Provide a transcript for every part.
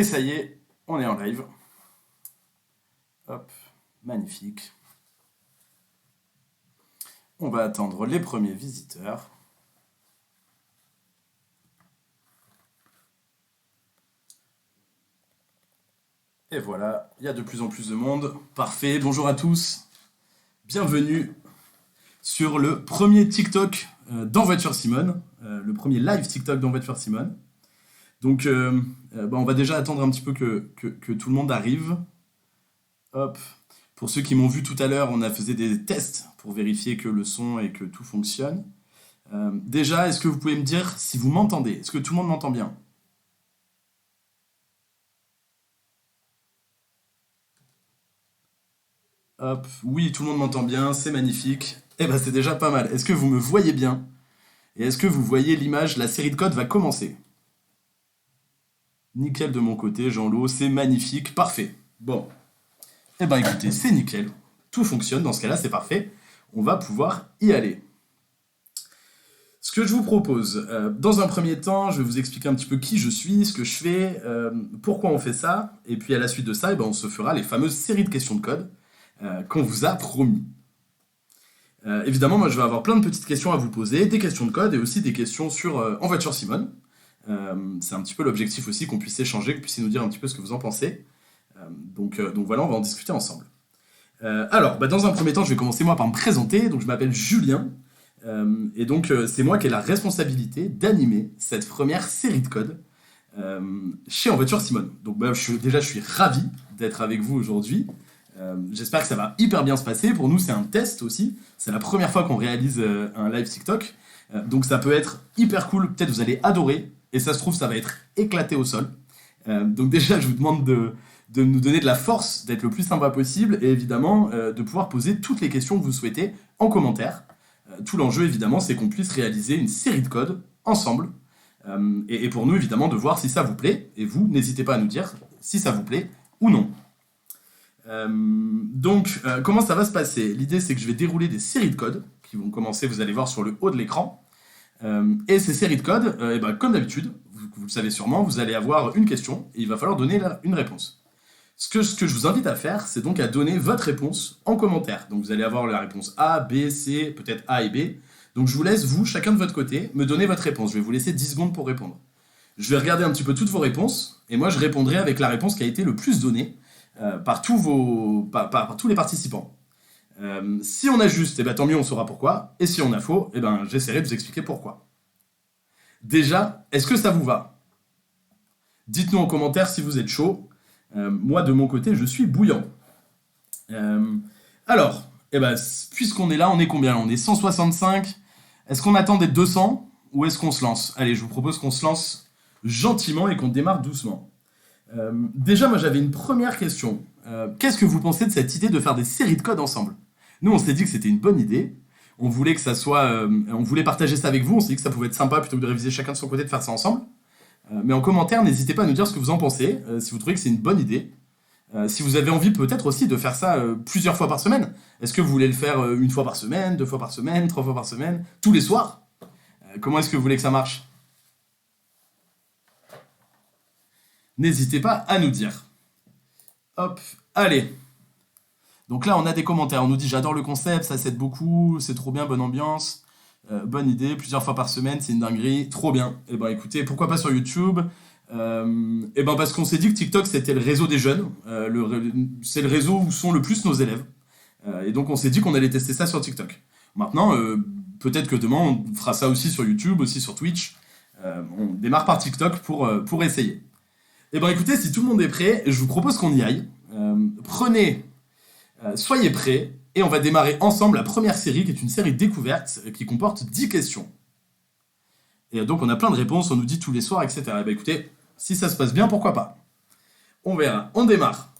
Et ça y est, on est en live. Hop, magnifique. On va attendre les premiers visiteurs. Et voilà, il y a de plus en plus de monde. Parfait, bonjour à tous. Bienvenue sur le premier TikTok d'Envoiture Simone. Le premier live TikTok d'Envoiture Simone. Donc, on va déjà attendre un petit peu que tout le monde arrive. Hop. Pour ceux qui m'ont vu tout à l'heure, on a fait des tests pour vérifier que le son et que tout fonctionne. Déjà, est-ce que vous pouvez me dire si vous m'entendez? Est-ce que tout le monde m'entend bien? Hop, oui, tout le monde m'entend bien, c'est magnifique. Eh ben, c'est déjà pas mal. Est-ce que vous me voyez bien? Et est-ce que vous voyez l'image? La série de code va commencer. Nickel de mon côté, Jean-Lo, c'est magnifique, parfait. Bon, eh ben écoutez, c'est nickel. Tout fonctionne, dans ce cas-là, c'est parfait. On va pouvoir y aller. Ce que je vous propose, dans un premier temps, je vais vous expliquer un petit peu qui je suis, ce que je fais, pourquoi on fait ça, et puis à la suite de ça, on se fera les fameuses séries de questions de code qu'on vous a promis. Évidemment, moi je vais avoir plein de petites questions à vous poser, des questions de code et aussi des questions sur Envoiture Simone. C'est un petit peu l'objectif aussi qu'on puisse échanger, que vous puissiez nous dire un petit peu ce que vous en pensez. Donc voilà, on va en discuter ensemble. Alors, dans un premier temps, je vais commencer moi par me présenter. Donc je m'appelle Julien. Et donc c'est moi qui ai la responsabilité d'animer cette première série de code chez Envoiture Simone. Donc je suis ravi d'être avec vous aujourd'hui. J'espère que ça va hyper bien se passer. Pour nous, c'est un test aussi. C'est la première fois qu'on réalise un live TikTok. Donc ça peut être hyper cool. Peut-être vous allez adorer. Et ça se trouve, ça va être éclaté au sol. Donc déjà, je vous demande de nous donner de la force, d'être le plus sympa possible. Et évidemment, de pouvoir poser toutes les questions que vous souhaitez en commentaire. Tout l'enjeu, évidemment, c'est qu'on puisse réaliser une série de codes ensemble. Et pour nous, évidemment, de voir si ça vous plaît. Et vous, n'hésitez pas à nous dire si ça vous plaît ou non. Comment ça va se passer? L'idée, c'est que je vais dérouler des séries de codes qui vont commencer, vous allez voir, sur le haut de l'écran. Et ces séries de codes, comme d'habitude, vous le savez sûrement, vous allez avoir une question et il va falloir donner une réponse. Ce que je vous invite à faire, c'est donc à donner votre réponse en commentaire. Donc vous allez avoir la réponse A, B, C, peut-être A et B. Donc je vous laisse, vous, chacun de votre côté, me donner votre réponse. Je vais vous laisser 10 secondes pour répondre. Je vais regarder un petit peu toutes vos réponses, et moi je répondrai avec la réponse qui a été le plus donnée par tous les participants. Si on a juste, tant mieux, on saura pourquoi. Et si on a faux, j'essaierai de vous expliquer pourquoi. Déjà, est-ce que ça vous va? Dites-nous en commentaire si vous êtes chaud. Moi, de mon côté, je suis bouillant. Alors, puisqu'on est là, on est combien? On est 165. Est-ce qu'on attend d'être 200 ou est-ce qu'on se lance? Allez, je vous propose qu'on se lance gentiment et qu'on démarre doucement. Déjà, moi, j'avais une première question. Qu'est-ce que vous pensez de cette idée de faire des séries de code ensemble? Nous, on s'est dit que c'était une bonne idée. On voulait que ça soit, on voulait partager ça avec vous. On s'est dit que ça pouvait être sympa plutôt que de réviser chacun de son côté, de faire ça ensemble. Mais en commentaire, n'hésitez pas à nous dire ce que vous en pensez, si vous trouvez que c'est une bonne idée. Si vous avez envie peut-être aussi de faire ça plusieurs fois par semaine. Est-ce que vous voulez le faire une fois par semaine, 2 fois par semaine, 3 fois par semaine, tous les soirs? Comment est-ce que vous voulez que ça marche? N'hésitez pas à nous dire. Hop, allez. Donc là, on a des commentaires. On nous dit j'adore le concept, ça s'aide beaucoup, c'est trop bien, bonne ambiance, bonne idée, plusieurs fois par semaine, c'est une dinguerie, trop bien. Écoutez, pourquoi pas sur YouTube? Parce qu'on s'est dit que TikTok c'était le réseau des jeunes, c'est le réseau où sont le plus nos élèves. Et donc on s'est dit qu'on allait tester ça sur TikTok. Maintenant, peut-être que demain on fera ça aussi sur YouTube, aussi sur Twitch. On démarre par TikTok pour essayer. Écoutez, si tout le monde est prêt, je vous propose qu'on y aille. Soyez prêts, et on va démarrer ensemble la première série, qui est une série découverte, qui comporte 10 questions. Et donc on a plein de réponses, on nous dit tous les soirs, etc. Écoutez, si ça se passe bien, pourquoi pas? On verra, on démarre.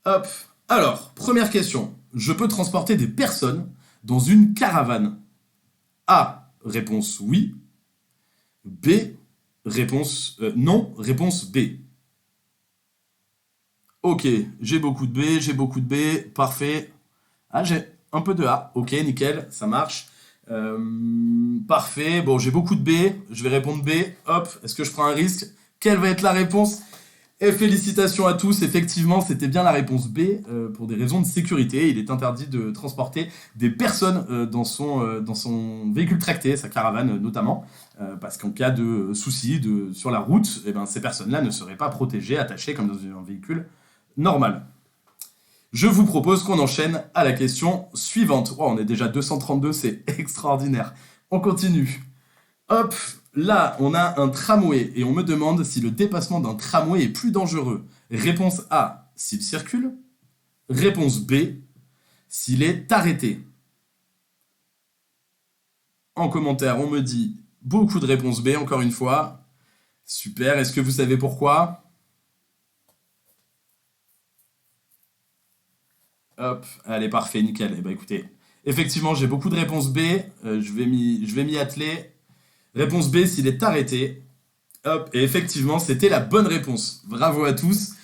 Hop, alors, première question. Je peux transporter des personnes dans une caravane? A, réponse oui. B, réponse non, réponse B. Ok, j'ai beaucoup de B, j'ai beaucoup de B, parfait. Ah, j'ai un peu de A, ok, nickel, ça marche. Parfait, bon, j'ai beaucoup de B, je vais répondre B, hop, est-ce que je prends un risque? Quelle va être la réponse? Et félicitations à tous, effectivement, c'était bien la réponse B, pour des raisons de sécurité. Il est interdit de transporter des personnes dans son véhicule tracté, sa caravane notamment, parce qu'en cas de soucis sur la route, eh ben, ces personnes-là ne seraient pas protégées, attachées comme dans un véhicule normal. Je vous propose qu'on enchaîne à la question suivante. Oh, on est déjà 232, c'est extraordinaire. On continue. Hop, là, on a un tramway et on me demande si le dépassement d'un tramway est plus dangereux. Réponse A, s'il circule. Réponse B, s'il est arrêté. En commentaire, on me dit beaucoup de réponses B, encore une fois. Super, est-ce que vous savez pourquoi? Hop, allez, parfait, nickel. Eh ben écoutez, effectivement, j'ai beaucoup de réponses B. Je vais m'y atteler. Réponse B, s'il est arrêté. Hop, et effectivement, c'était la bonne réponse. Bravo à tous.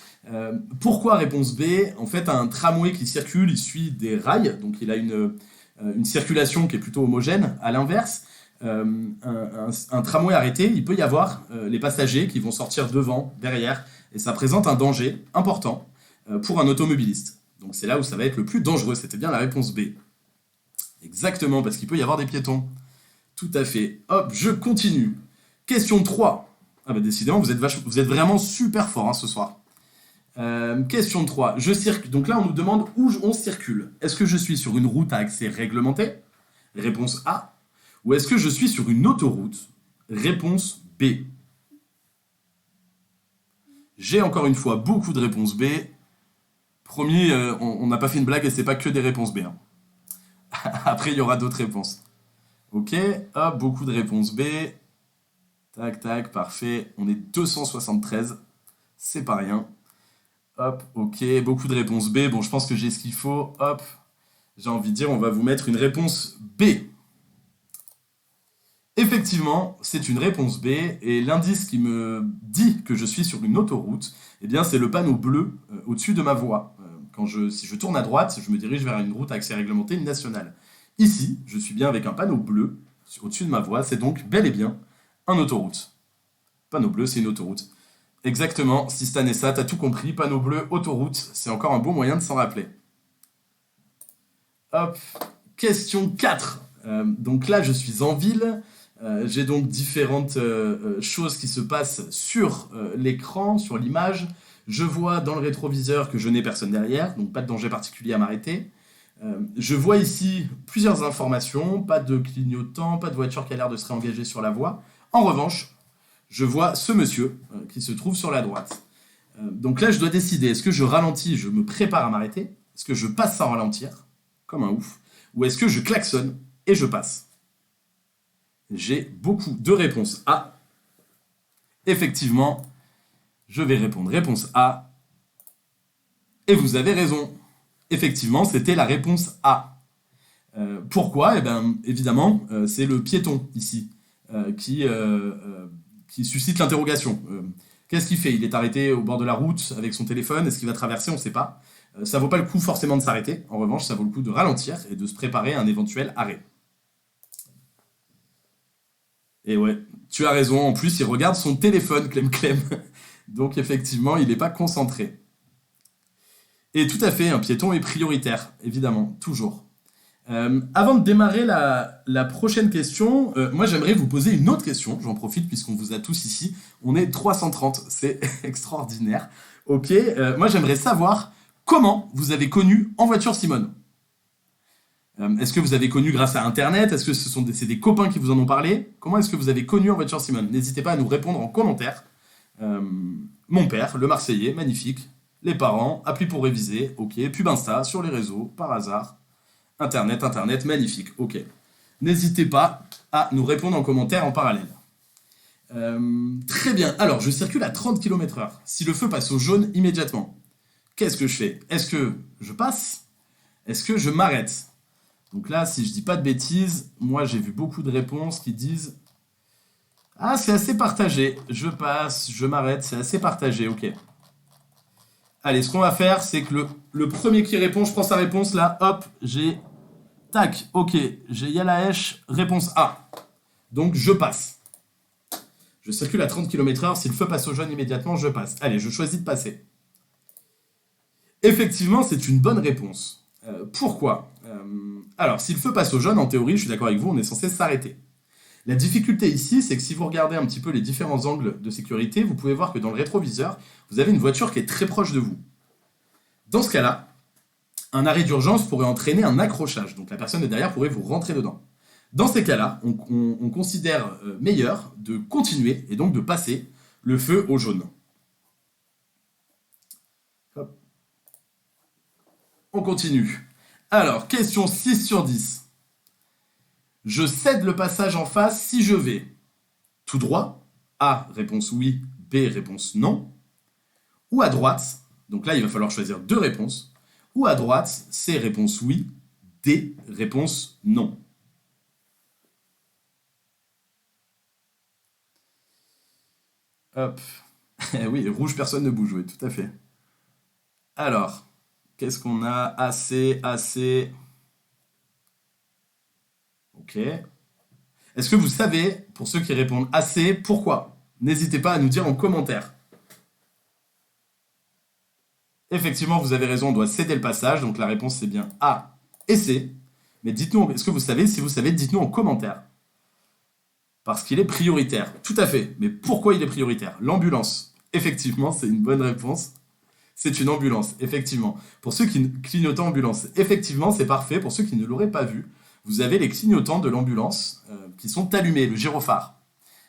Pourquoi réponse B? En fait, un tramway qui circule, il suit des rails, donc il a une circulation qui est plutôt homogène. À l'inverse, un tramway arrêté, il peut y avoir les passagers qui vont sortir devant, derrière, et ça présente un danger important pour un automobiliste. Donc c'est là où ça va être le plus dangereux, c'était bien la réponse B. Exactement, parce qu'il peut y avoir des piétons. Tout à fait. Hop, je continue. Question 3. Ah bah décidément, vous êtes vraiment super fort hein, ce soir. Question 3. Je circule. Donc là, on nous demande où on circule. Est-ce que je suis sur une route à accès réglementé? Réponse A. Ou est-ce que je suis sur une autoroute? Réponse B. J'ai encore une fois beaucoup de réponses B. Promis, on n'a pas fait une blague et c'est pas que des réponses B. Hein. Après, il y aura d'autres réponses. Ok, hop, beaucoup de réponses B. Tac, tac, parfait. On est 273. C'est pas rien. Hop, ok, beaucoup de réponses B. Bon, je pense que j'ai ce qu'il faut. Hop, j'ai envie de dire, on va vous mettre une réponse B. Effectivement, c'est une réponse B. Et l'indice qui me dit que je suis sur une autoroute, eh bien, c'est le panneau bleu au-dessus de ma voie. Si je tourne à droite, je me dirige vers une route à accès réglementé nationale. Ici, je suis bien avec un panneau bleu au-dessus de ma voie, c'est donc bel et bien un autoroute. Panneau bleu, c'est une autoroute. Exactement, si Stan et ça, t'as tout compris, panneau bleu, autoroute, c'est encore un bon moyen de s'en rappeler. Hop, question 4. Donc là, je suis en ville, j'ai donc différentes choses qui se passent sur l'écran, sur l'image. Je vois dans le rétroviseur que je n'ai personne derrière, donc pas de danger particulier à m'arrêter. Je vois ici plusieurs informations, pas de clignotant, pas de voiture qui a l'air de se réengager sur la voie. En revanche, je vois ce monsieur qui se trouve sur la droite. Donc là, je dois décider, est-ce que je ralentis, je me prépare à m'arrêter? Est-ce que je passe sans ralentir, comme un ouf? Ou est-ce que je klaxonne et je passe? J'ai beaucoup de réponses A. Effectivement, je vais répondre réponse A. Et vous avez raison. Effectivement, c'était la réponse A. Pourquoi? Eh bien, évidemment, c'est le piéton ici qui suscite l'interrogation. Qu'est-ce qu'il fait? Il est arrêté au bord de la route avec son téléphone. Est-ce qu'il va traverser? On ne sait pas. Ça vaut pas le coup forcément de s'arrêter. En revanche, ça vaut le coup de ralentir et de se préparer à un éventuel arrêt. Et ouais, tu as raison. En plus, il regarde son téléphone, Clem. Donc effectivement, il n'est pas concentré. Et tout à fait, un piéton est prioritaire, évidemment, toujours. Avant de démarrer la prochaine question, moi j'aimerais vous poser une autre question. J'en profite puisqu'on vous a tous ici. On est 330, c'est extraordinaire. Ok, moi j'aimerais savoir comment vous avez connu En Voiture Simone. Est-ce que vous avez connu grâce à Internet? Est-ce que c'est des copains qui vous en ont parlé? Comment est-ce que vous avez connu En Voiture Simone? N'hésitez pas à nous répondre en commentaire. Mon père, le Marseillais, magnifique. Les parents, appli pour réviser, ok. Pub Insta, sur les réseaux, par hasard. Internet, magnifique, ok. N'hésitez pas à nous répondre en commentaire en parallèle. Très bien, alors je circule à 30 km/h. Si le feu passe au jaune immédiatement, qu'est-ce que je fais? Est-ce que je passe? Est-ce que je m'arrête? Donc là, si je dis pas de bêtises, moi j'ai vu beaucoup de réponses qui disent « Ah, c'est assez partagé, je passe, je m'arrête, c'est assez partagé, ok. » Allez, ce qu'on va faire, c'est que le premier qui répond, je prends sa réponse, là, hop, j'ai... Tac, ok, j'ai Yalaesh, réponse A. Donc, je passe. Je circule à 30 km/h, si le feu passe au jaune immédiatement, je passe. Allez, je choisis de passer. Effectivement, c'est une bonne réponse. Pourquoi Alors, si le feu passe au jaune, en théorie, je suis d'accord avec vous, on est censé s'arrêter. La difficulté ici, c'est que si vous regardez un petit peu les différents angles de sécurité, vous pouvez voir que dans le rétroviseur, vous avez une voiture qui est très proche de vous. Dans ce cas-là, un arrêt d'urgence pourrait entraîner un accrochage, donc la personne de derrière pourrait vous rentrer dedans. Dans ces cas-là, on considère meilleur de continuer et donc de passer le feu au jaune. Hop. On continue. Alors, question 6 sur 10. Je cède le passage en face si je vais tout droit, A, réponse oui, B, réponse non, ou à droite, donc là il va falloir choisir deux réponses, ou à droite, C, réponse oui, D, réponse non. Hop. Oui, rouge, personne ne bouge, oui, tout à fait. Alors, qu'est-ce qu'on a? AC, AC. Ok. Est-ce que vous savez, pour ceux qui répondent AC, pourquoi? N'hésitez pas à nous dire en commentaire. Effectivement, vous avez raison, on doit céder le passage, donc la réponse c'est bien A et C. Mais dites-nous, est-ce que vous savez? Si vous savez, dites-nous en commentaire. Parce qu'il est prioritaire. Tout à fait. Mais pourquoi il est prioritaire? L'ambulance. Effectivement, c'est une bonne réponse. C'est une ambulance, effectivement. Pour ceux qui clignotent ambulance, effectivement, c'est parfait. Pour ceux qui ne l'auraient pas vu, vous avez les clignotants de l'ambulance qui sont allumés, le gyrophare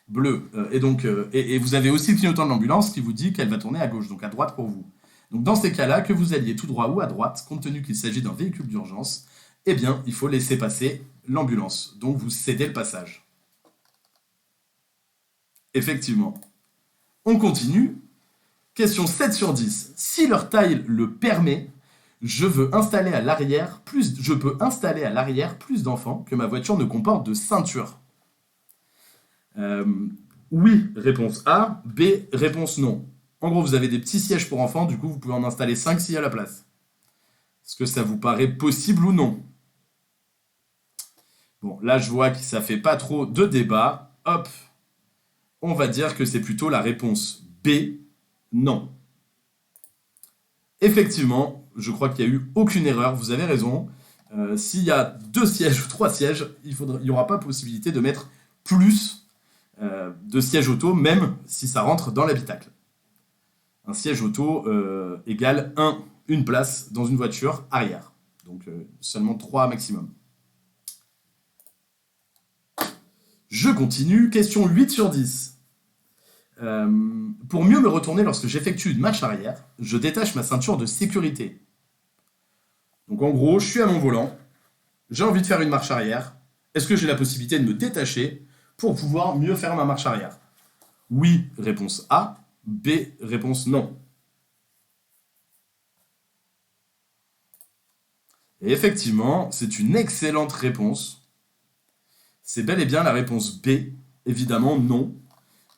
bleu. Et vous avez aussi le clignotant de l'ambulance qui vous dit qu'elle va tourner à gauche, donc à droite pour vous. Donc dans ces cas-là, que vous alliez tout droit ou à droite, compte tenu qu'il s'agit d'un véhicule d'urgence, eh bien, il faut laisser passer l'ambulance. Donc vous cédez le passage. Effectivement. On continue. Question 7 sur 10. Si leur taille le permet, je peux installer à l'arrière plus d'enfants que ma voiture ne comporte de ceinture. Oui, réponse A. B, réponse non. En gros, vous avez des petits sièges pour enfants, du coup, vous pouvez en installer 5-6 à la place. Est-ce que ça vous paraît possible ou non? Bon, là, je vois que ça fait pas trop de débat. Hop, on va dire que c'est plutôt la réponse B, non. Effectivement, je crois qu'il n'y a eu aucune erreur, vous avez raison. S'il y a 2 sièges ou 3 sièges, il n'y aura pas possibilité de mettre plus de sièges auto, même si ça rentre dans l'habitacle. Un siège auto égale une place dans une voiture arrière. Donc seulement 3 maximum. Je continue, question 8 sur 10. Pour mieux me retourner lorsque j'effectue une marche arrière, je détache ma ceinture de sécurité. Donc en gros, je suis à mon volant, j'ai envie de faire une marche arrière. Est-ce que j'ai la possibilité de me détacher pour pouvoir mieux faire ma marche arrière? Oui, réponse A. B, réponse non. Et effectivement, c'est une excellente réponse. C'est bel et bien la réponse B. Évidemment, non.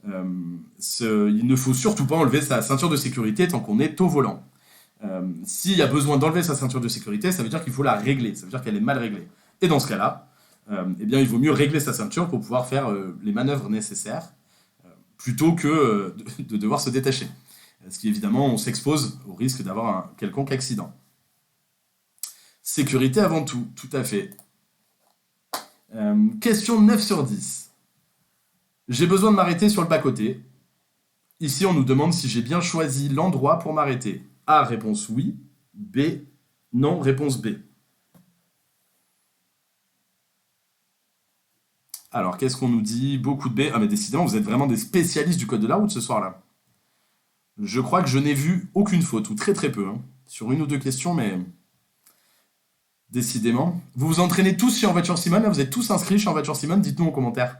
Il ne faut surtout pas enlever sa ceinture de sécurité tant qu'on est au volant. S'il y a besoin d'enlever sa ceinture de sécurité, ça veut dire qu'il faut la régler, ça veut dire qu'elle est mal réglée. Et dans ce cas-là, eh bien, il vaut mieux régler sa ceinture pour pouvoir faire les manœuvres nécessaires, plutôt que de devoir se détacher. Parce qu'évidemment, on s'expose au risque d'avoir un quelconque accident. Sécurité avant tout, tout à fait. Question 9 sur 10. J'ai besoin de m'arrêter sur le bas-côté. Ici, on nous demande si j'ai bien choisi l'endroit pour m'arrêter. A, réponse oui. B, non, réponse B. Alors, qu'est-ce qu'on nous dit? Beaucoup de B. Ah, mais décidément, vous êtes vraiment des spécialistes du code de la route ce soir-là. Je crois que je n'ai vu aucune faute, ou très très peu, hein, sur une ou deux questions, mais... Décidément. Vous vous entraînez tous chez En Voiture Simone, là, vous êtes tous inscrits chez En Voiture Simone, dites-nous en commentaire.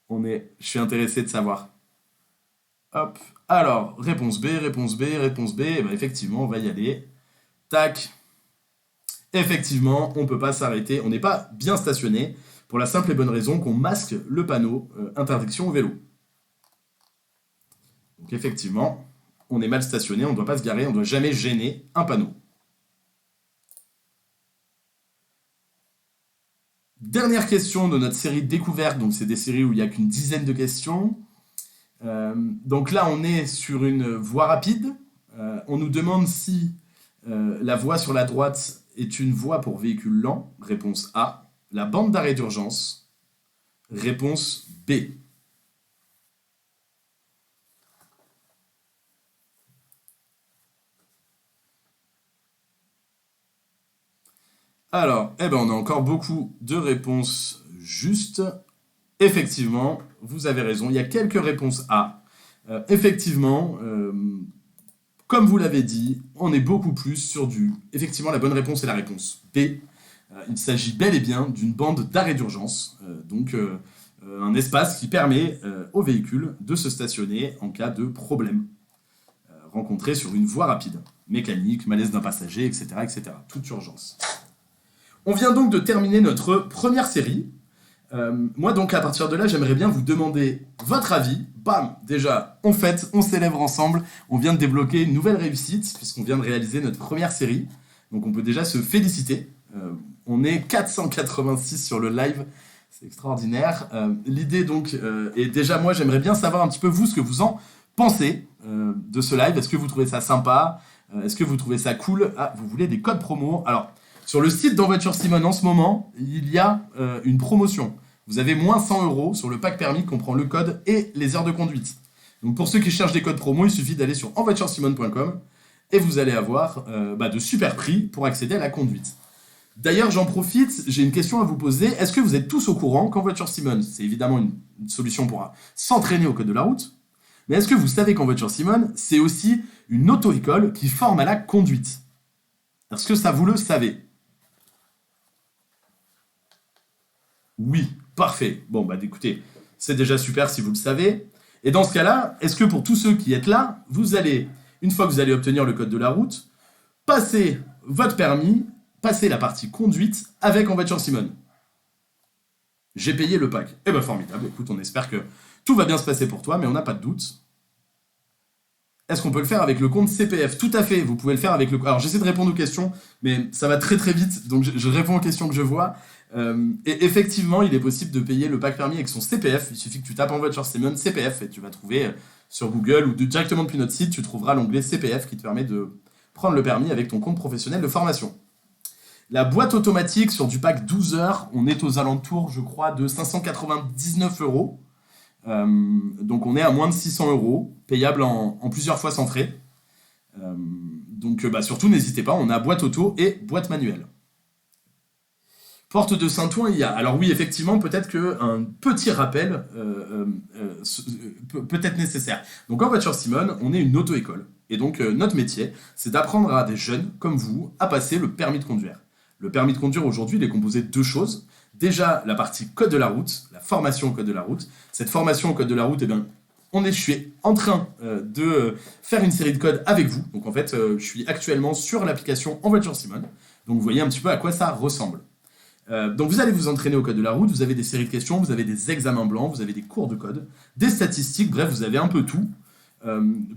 Je suis intéressé de savoir. Hop. Alors, réponse B, réponse B, réponse B. Et ben effectivement, on va y aller. Tac. Effectivement, on ne peut pas s'arrêter. On n'est pas bien stationné pour la simple et bonne raison qu'on masque le panneau interdiction au vélo. Donc effectivement, on est mal stationné, on ne doit pas se garer, on ne doit jamais gêner un panneau. Dernière question de notre série découverte, donc c'est des séries où il n'y a qu'une dizaine de questions. Donc là, on est sur une voie rapide. On nous demande si la voie sur la droite est une voie pour véhicule lent. Réponse A. La bande d'arrêt d'urgence. Réponse B. Alors, on a encore beaucoup de réponses justes. Effectivement, vous avez raison, il y a quelques réponses A. Effectivement, comme vous l'avez dit, on est beaucoup plus sur du... Effectivement, la bonne réponse est la réponse B. Il s'agit bel et bien d'une bande d'arrêt d'urgence, donc un espace qui permet aux véhicules de se stationner en cas de problème rencontré sur une voie rapide, mécanique, malaise d'un passager, etc., etc. Toute urgence. On vient donc de terminer notre première série. Moi, donc, à partir de là, j'aimerais bien vous demander votre avis. Bam! Déjà, on fête, on célèbre ensemble. On vient de débloquer une nouvelle réussite, puisqu'on vient de réaliser notre première série. Donc, on peut déjà se féliciter. On est 486 sur le live. C'est extraordinaire. L'idée, donc, est déjà, moi, j'aimerais bien savoir un petit peu, vous, ce que vous en pensez de ce live. Est-ce que vous trouvez ça sympa? Est-ce que vous trouvez ça cool? Ah, vous voulez des codes promo? Alors, sur le site d'Envoiture Simone, en ce moment, il y a une promotion. Vous avez moins 100 € sur le pack permis qui comprend le code et les heures de conduite. Donc pour ceux qui cherchent des codes promo, il suffit d'aller sur envoituresimone.com et vous allez avoir de super prix pour accéder à la conduite. D'ailleurs, j'en profite, j'ai une question à vous poser. Est-ce que vous êtes tous au courant qu'Envoiture Simone, c'est évidemment une solution pour s'entraîner au code de la route, mais est-ce que vous savez qu'Envoiture Simone, c'est aussi une auto-école qui forme à la conduite? Est-ce que ça vous le savez? Oui, parfait. Bon, écoutez, c'est déjà super si vous le savez. Et dans ce cas-là, est-ce que pour tous ceux qui êtes là, vous allez, une fois que vous allez obtenir le code de la route, passer votre permis, passer la partie conduite avec Envoiture Simone? J'ai payé le pack. Eh ben formidable, écoute, on espère que tout va bien se passer pour toi, mais on n'a pas de doute. Est-ce qu'on peut le faire avec le compte CPF? Tout à fait, vous pouvez le faire avec le... Alors j'essaie de répondre aux questions, mais ça va très très vite, donc je réponds aux questions que je vois. Et effectivement, il est possible de payer le pack permis avec son CPF. Il suffit que tu tapes Envoiture Simone CPF et tu vas trouver sur Google ou directement depuis notre site, tu trouveras l'onglet CPF qui te permet de prendre le permis avec ton compte professionnel de formation. La boîte automatique sur du pack 12 heures, on est aux alentours, je crois, de 599 €. Donc on est à moins de 600 €, payable en plusieurs fois sans frais. Donc surtout n'hésitez pas, on a boîte auto et boîte manuelle. Porte de Saint-Ouen, il y a. Alors oui, effectivement, peut-être qu'un petit rappel peut être nécessaire. Donc Envoiture Simone, on est une auto-école. Et donc notre métier, c'est d'apprendre à des jeunes comme vous à passer le permis de conduire. Le permis de conduire aujourd'hui, il est composé de deux choses. Déjà, la partie code de la route, la formation au code de la route. Cette formation au code de la route, je suis en train de faire une série de codes avec vous. Donc en fait, je suis actuellement sur l'application Envoiture Simone. Donc vous voyez un petit peu à quoi ça ressemble. Donc vous allez vous entraîner au code de la route, vous avez des séries de questions, vous avez des examens blancs, vous avez des cours de code, des statistiques, bref, vous avez un peu tout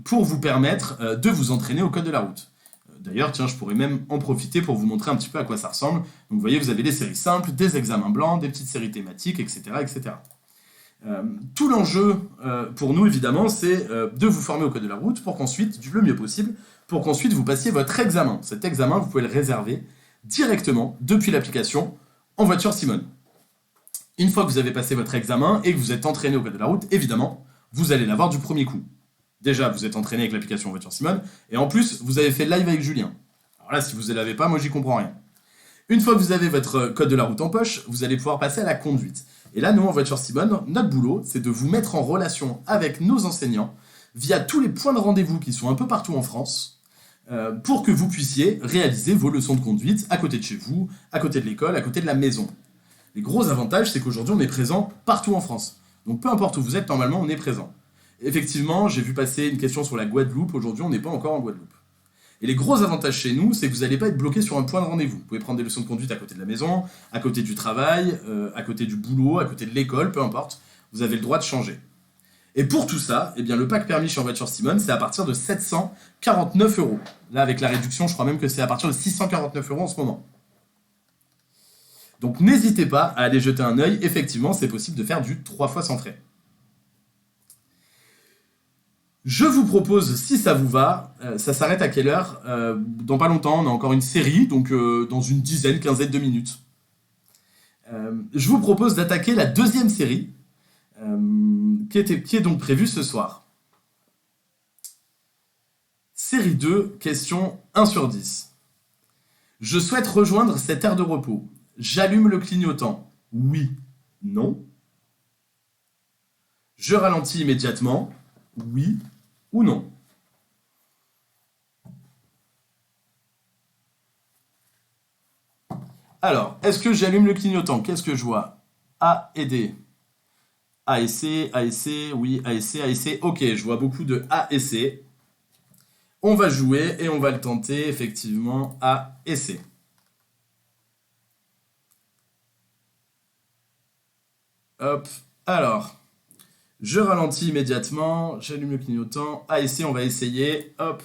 pour vous permettre de vous entraîner au code de la route. D'ailleurs, tiens, je pourrais même en profiter pour vous montrer un petit peu à quoi ça ressemble. Donc vous voyez, vous avez des séries simples, des examens blancs, des petites séries thématiques, etc. etc. Tout l'enjeu pour nous, évidemment, c'est de vous former au code de la route pour qu'ensuite, le mieux possible, pour qu'ensuite vous passiez votre examen. Cet examen, vous pouvez le réserver directement depuis l'application Envoiture Simone. Une fois que vous avez passé votre examen et que vous êtes entraîné au code de la route, évidemment, vous allez l'avoir du premier coup. Déjà, vous êtes entraîné avec l'application Envoiture Simone, et en plus, vous avez fait le live avec Julien. Alors là, si vous ne l'avez pas, moi, j'y comprends rien. Une fois que vous avez votre code de la route en poche, vous allez pouvoir passer à la conduite. Et là, nous, Envoiture Simone, notre boulot, c'est de vous mettre en relation avec nos enseignants via tous les points de rendez-vous qui sont un peu partout en France, pour que vous puissiez réaliser vos leçons de conduite à côté de chez vous, à côté de l'école, à côté de la maison. Les gros avantages, c'est qu'aujourd'hui, on est présent partout en France. Donc peu importe où vous êtes, normalement, on est présent. Effectivement, j'ai vu passer une question sur la Guadeloupe. Aujourd'hui, on n'est pas encore en Guadeloupe. Et les gros avantages chez nous, c'est que vous n'allez pas être bloqué sur un point de rendez-vous. Vous pouvez prendre des leçons de conduite à côté de la maison, à côté du travail, à côté du boulot, à côté de l'école, peu importe. Vous avez le droit de changer. Et pour tout ça, le pack permis chez Envoiture Simone, c'est à partir de 749 €. Là, avec la réduction, je crois même que c'est à partir de 649 € en ce moment. Donc n'hésitez pas à aller jeter un œil. Effectivement, c'est possible de faire du 3 fois sans frais. Je vous propose, si ça vous va, ça s'arrête à quelle heure? Dans pas longtemps, on a encore une série, donc dans une dizaine, quinzaine de minutes. Je vous propose d'attaquer la deuxième série, qui est donc prévue ce soir. Série 2, question 1 sur 10. Je souhaite rejoindre cette aire de repos. J'allume le clignotant. Oui, non. Je ralentis immédiatement. Oui ou non. Alors, est-ce que j'allume le clignotant? Qu'est-ce que je vois? A et D. A et C, A et C, oui, A et C, A et C. Ok, je vois beaucoup de A et C. On va jouer et on va le tenter, effectivement, A et C. Hop, alors, je ralentis immédiatement, j'allume le clignotant, A et C, on va essayer, hop.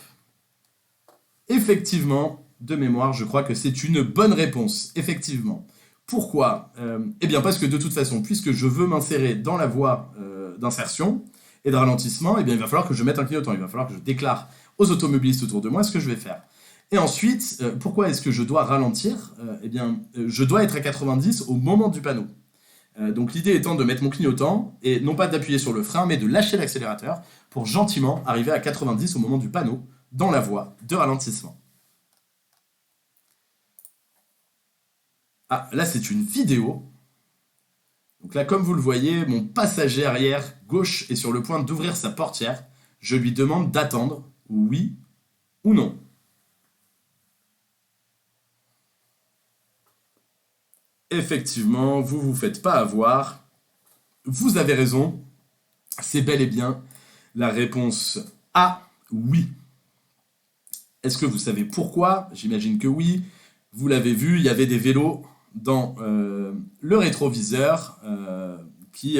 Effectivement, de mémoire, je crois que c'est une bonne réponse, effectivement. Pourquoi? Eh bien parce que de toute façon, puisque je veux m'insérer dans la voie d'insertion et de ralentissement, eh bien il va falloir que je mette un clignotant, il va falloir que je déclare aux automobilistes autour de moi ce que je vais faire. Et ensuite, pourquoi est-ce que je dois ralentir? Eh bien, je dois être à 90 au moment du panneau. Donc l'idée étant de mettre mon clignotant et non pas d'appuyer sur le frein, mais de lâcher l'accélérateur pour gentiment arriver à 90 au moment du panneau dans la voie de ralentissement. Ah, là c'est une vidéo. Donc là, comme vous le voyez, mon passager arrière gauche est sur le point d'ouvrir sa portière. Je lui demande d'attendre, oui ou non. Effectivement, vous vous faites pas avoir. Vous avez raison. C'est bel et bien la réponse A, oui. Est-ce que vous savez pourquoi? J'imagine que oui. Vous l'avez vu, il y avait des vélos dans le rétroviseur qui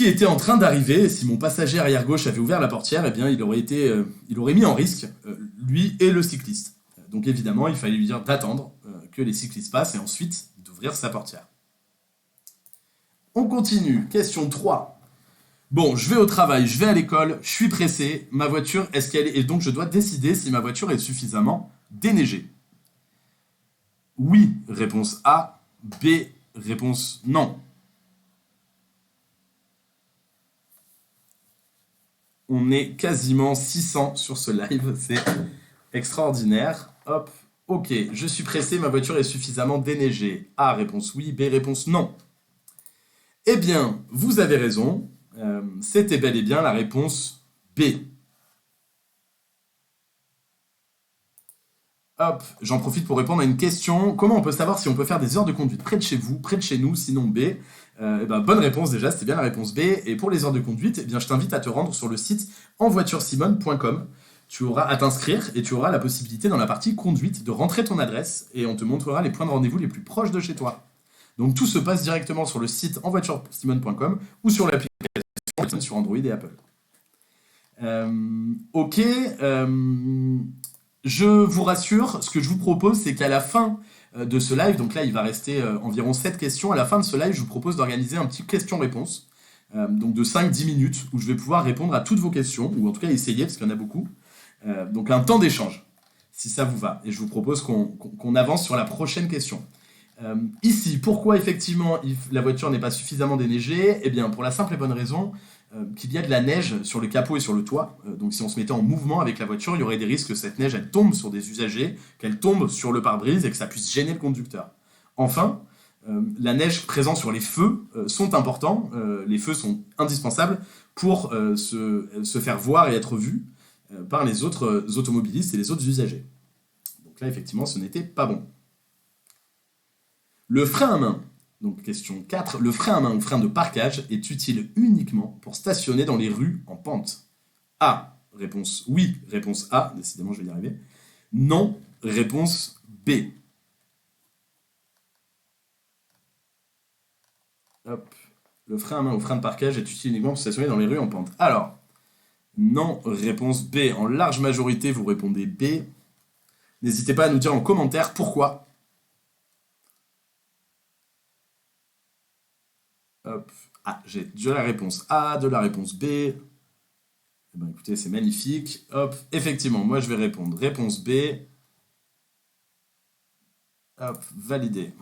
étaient en train d'arriver. Et si mon passager arrière gauche avait ouvert la portière, eh bien, il aurait mis en risque lui et le cycliste. Donc évidemment, il fallait lui dire d'attendre que les cyclistes passent et ensuite d'ouvrir sa portière. On continue. Question 3. Bon, je vais au travail, je vais à l'école, je suis pressé, ma voiture, est-ce qu'elle est... Et donc je dois décider si ma voiture est suffisamment déneigée. Oui, réponse A. B, réponse non. On est quasiment 600 sur ce live, c'est extraordinaire. Hop, ok, je suis pressé, ma voiture est suffisamment déneigée. A, réponse oui, B, réponse non. Eh bien, vous avez raison, c'était bel et bien la réponse B. Hop, j'en profite pour répondre à une question. Comment on peut savoir si on peut faire des heures de conduite près de chez vous, près de chez nous, sinon B? Bonne réponse déjà, c'était bien la réponse B. Et pour les heures de conduite, eh bien, je t'invite à te rendre sur le site envoituresimone.com. Tu auras à t'inscrire et tu auras la possibilité dans la partie conduite de rentrer ton adresse et on te montrera les points de rendez-vous les plus proches de chez toi. Donc tout se passe directement sur le site envoituresimone.com ou sur l'application sur Android et Apple. Ok. Je vous rassure, ce que je vous propose, c'est qu'à la fin de ce live, donc là il va rester environ 7 questions, à la fin de ce live, je vous propose d'organiser un petit question-réponse, donc de 5-10 minutes, où je vais pouvoir répondre à toutes vos questions, ou en tout cas essayer, parce qu'il y en a beaucoup. Donc un temps d'échange, si ça vous va. Et je vous propose qu'on avance sur la prochaine question. Ici, pourquoi effectivement la voiture n'est pas suffisamment déneigée? Eh bien, pour la simple et bonne raison qu'il y a de la neige sur le capot et sur le toit. Donc si on se mettait en mouvement avec la voiture, il y aurait des risques que cette neige elle tombe sur des usagers, qu'elle tombe sur le pare-brise et que ça puisse gêner le conducteur. Enfin, la neige présente sur les feux sont importants. Les feux sont indispensables pour se faire voir et être vus par les autres automobilistes et les autres usagers. Donc là, effectivement, ce n'était pas bon. Le frein à main. Donc question 4. Le frein à main ou frein de parkage est utile uniquement pour stationner dans les rues en pente. A. Réponse oui. Réponse A. Décidément, je vais y arriver. Non. Réponse B. Hop. Le frein à main ou frein de parkage est utile uniquement pour stationner dans les rues en pente. Alors, non. Réponse B. En large majorité, vous répondez B. N'hésitez pas à nous dire en commentaire pourquoi. Hop. Ah, j'ai de la réponse A, de la réponse B. Eh ben, écoutez, c'est magnifique. Hop, effectivement, moi je vais répondre. Réponse B. Hop, validé.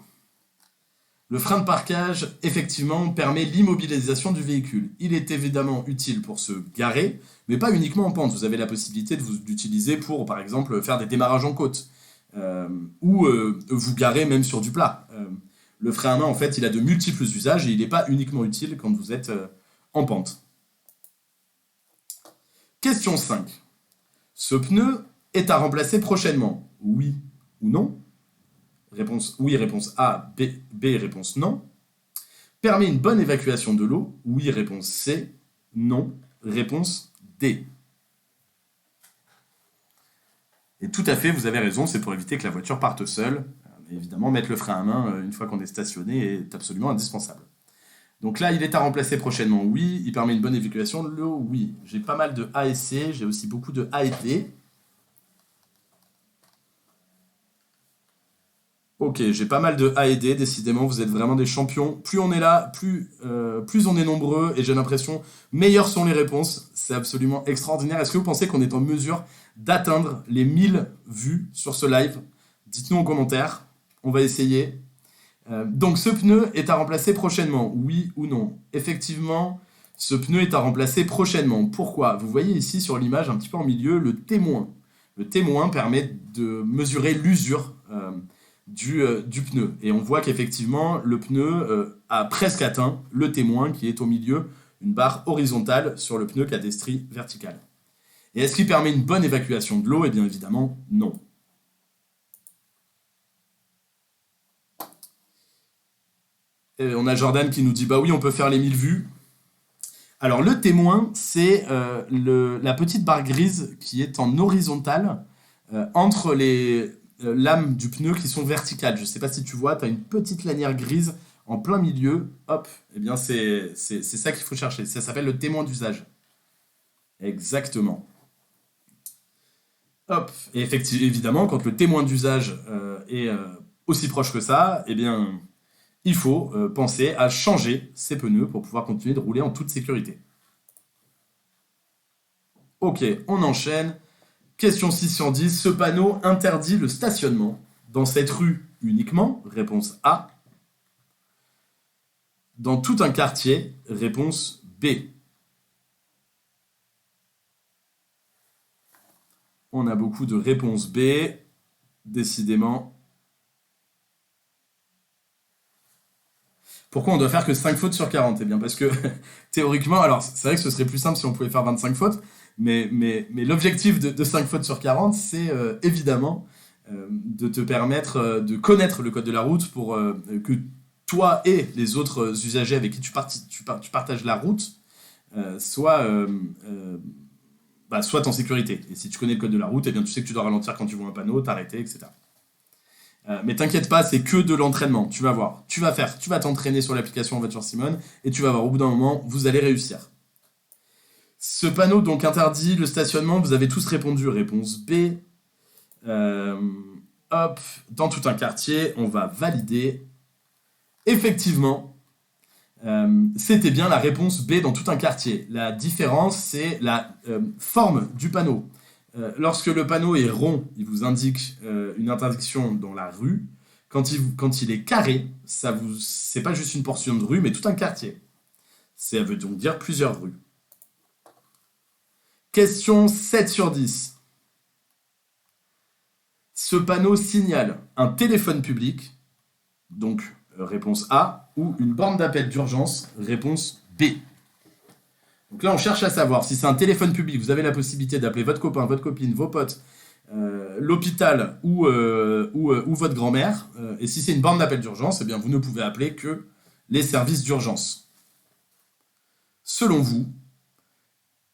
Le frein de parquage, effectivement, permet l'immobilisation du véhicule. Il est évidemment utile pour se garer, mais pas uniquement en pente. Vous avez la possibilité de l'utiliser pour, par exemple, faire des démarrages en côte, ou vous garer même sur du plat. Le frein à main, en fait, il a de multiples usages et il n'est pas uniquement utile quand vous êtes en pente. Question 5. Ce pneu est à remplacer prochainement. Oui ou non? Réponse oui, réponse A. B, réponse non. Permet une bonne évacuation de l'eau. Oui, réponse C. Non, réponse D. Et tout à fait, vous avez raison, c'est pour éviter que la voiture parte seule. Évidemment, mettre le frein à main une fois qu'on est stationné est absolument indispensable. Donc là, il est à remplacer prochainement. Oui, il permet une bonne évacuation de l'eau. Oui, j'ai pas mal de A et C, j'ai aussi beaucoup de A et D. Ok, j'ai pas mal de A et D, décidément, vous êtes vraiment des champions. Plus on est là, plus on est nombreux, et j'ai l'impression, meilleures sont les réponses. C'est absolument extraordinaire. Est-ce que vous pensez qu'on est en mesure d'atteindre les 1000 vues sur ce live? Dites-nous en commentaire, on va essayer. Donc ce pneu est à remplacer prochainement, oui ou non? Effectivement, ce pneu est à remplacer prochainement. Pourquoi? Vous voyez ici sur l'image, un petit peu en milieu, le témoin. Le témoin permet de mesurer l'usure du pneu. Et on voit qu'effectivement, le pneu a presque atteint le témoin qui est au milieu, une barre horizontale sur le pneu qui a des stries verticales. Et est-ce qu'il permet une bonne évacuation de l'eau? Eh bien évidemment, non. Et on a Jordan qui nous dit, bah oui, on peut faire les 1000 vues. Alors le témoin, c'est la petite barre grise qui est en horizontale entre les lames du pneu qui sont verticales. Je ne sais pas si tu vois, tu as une petite lanière grise en plein milieu. Hop, eh bien c'est ça qu'il faut chercher. Ça s'appelle le témoin d'usage. Exactement. Hop, et évidemment, quand le témoin d'usage est aussi proche que ça, eh bien, il faut penser à changer ses pneus pour pouvoir continuer de rouler en toute sécurité. Ok, on enchaîne. Question 6 sur 10. Ce panneau interdit le stationnement dans cette rue uniquement. Réponse A. Dans tout un quartier. Réponse B. On a beaucoup de réponses B. Décidément. Pourquoi on doit faire que 5 fautes sur 40? Eh bien parce que théoriquement, alors c'est vrai que ce serait plus simple si on pouvait faire 25 fautes, mais l'objectif de 5 fautes sur 40, c'est évidemment de te permettre de connaître le code de la route pour que toi et les autres usagers avec qui tu partages la route soient en sécurité. Et si tu connais le code de la route, eh bien tu sais que tu dois ralentir quand tu vois un panneau, t'arrêter, etc. Mais t'inquiète pas, c'est que de l'entraînement. Tu vas voir. Tu vas t'entraîner sur l'application Voiture Simone et tu vas voir, au bout d'un moment, vous allez réussir. Ce panneau donc interdit le stationnement, vous avez tous répondu. Réponse B. Hop, dans tout un quartier, on va valider. Effectivement, c'était bien la réponse B dans tout un quartier. La différence, c'est la forme du panneau. Lorsque le panneau est rond, il vous indique une interdiction dans la rue. Quand il est carré, c'est pas juste une portion de rue, mais tout un quartier. Ça veut donc dire plusieurs rues. Question 7 sur 10. Ce panneau signale un téléphone public, donc réponse A, ou une borne d'appel d'urgence, réponse B. Donc là, on cherche à savoir si c'est un téléphone public, vous avez la possibilité d'appeler votre copain, votre copine, vos potes, l'hôpital ou votre grand-mère. Et si c'est une borne d'appel d'urgence, eh bien, vous ne pouvez appeler que les services d'urgence. Selon vous,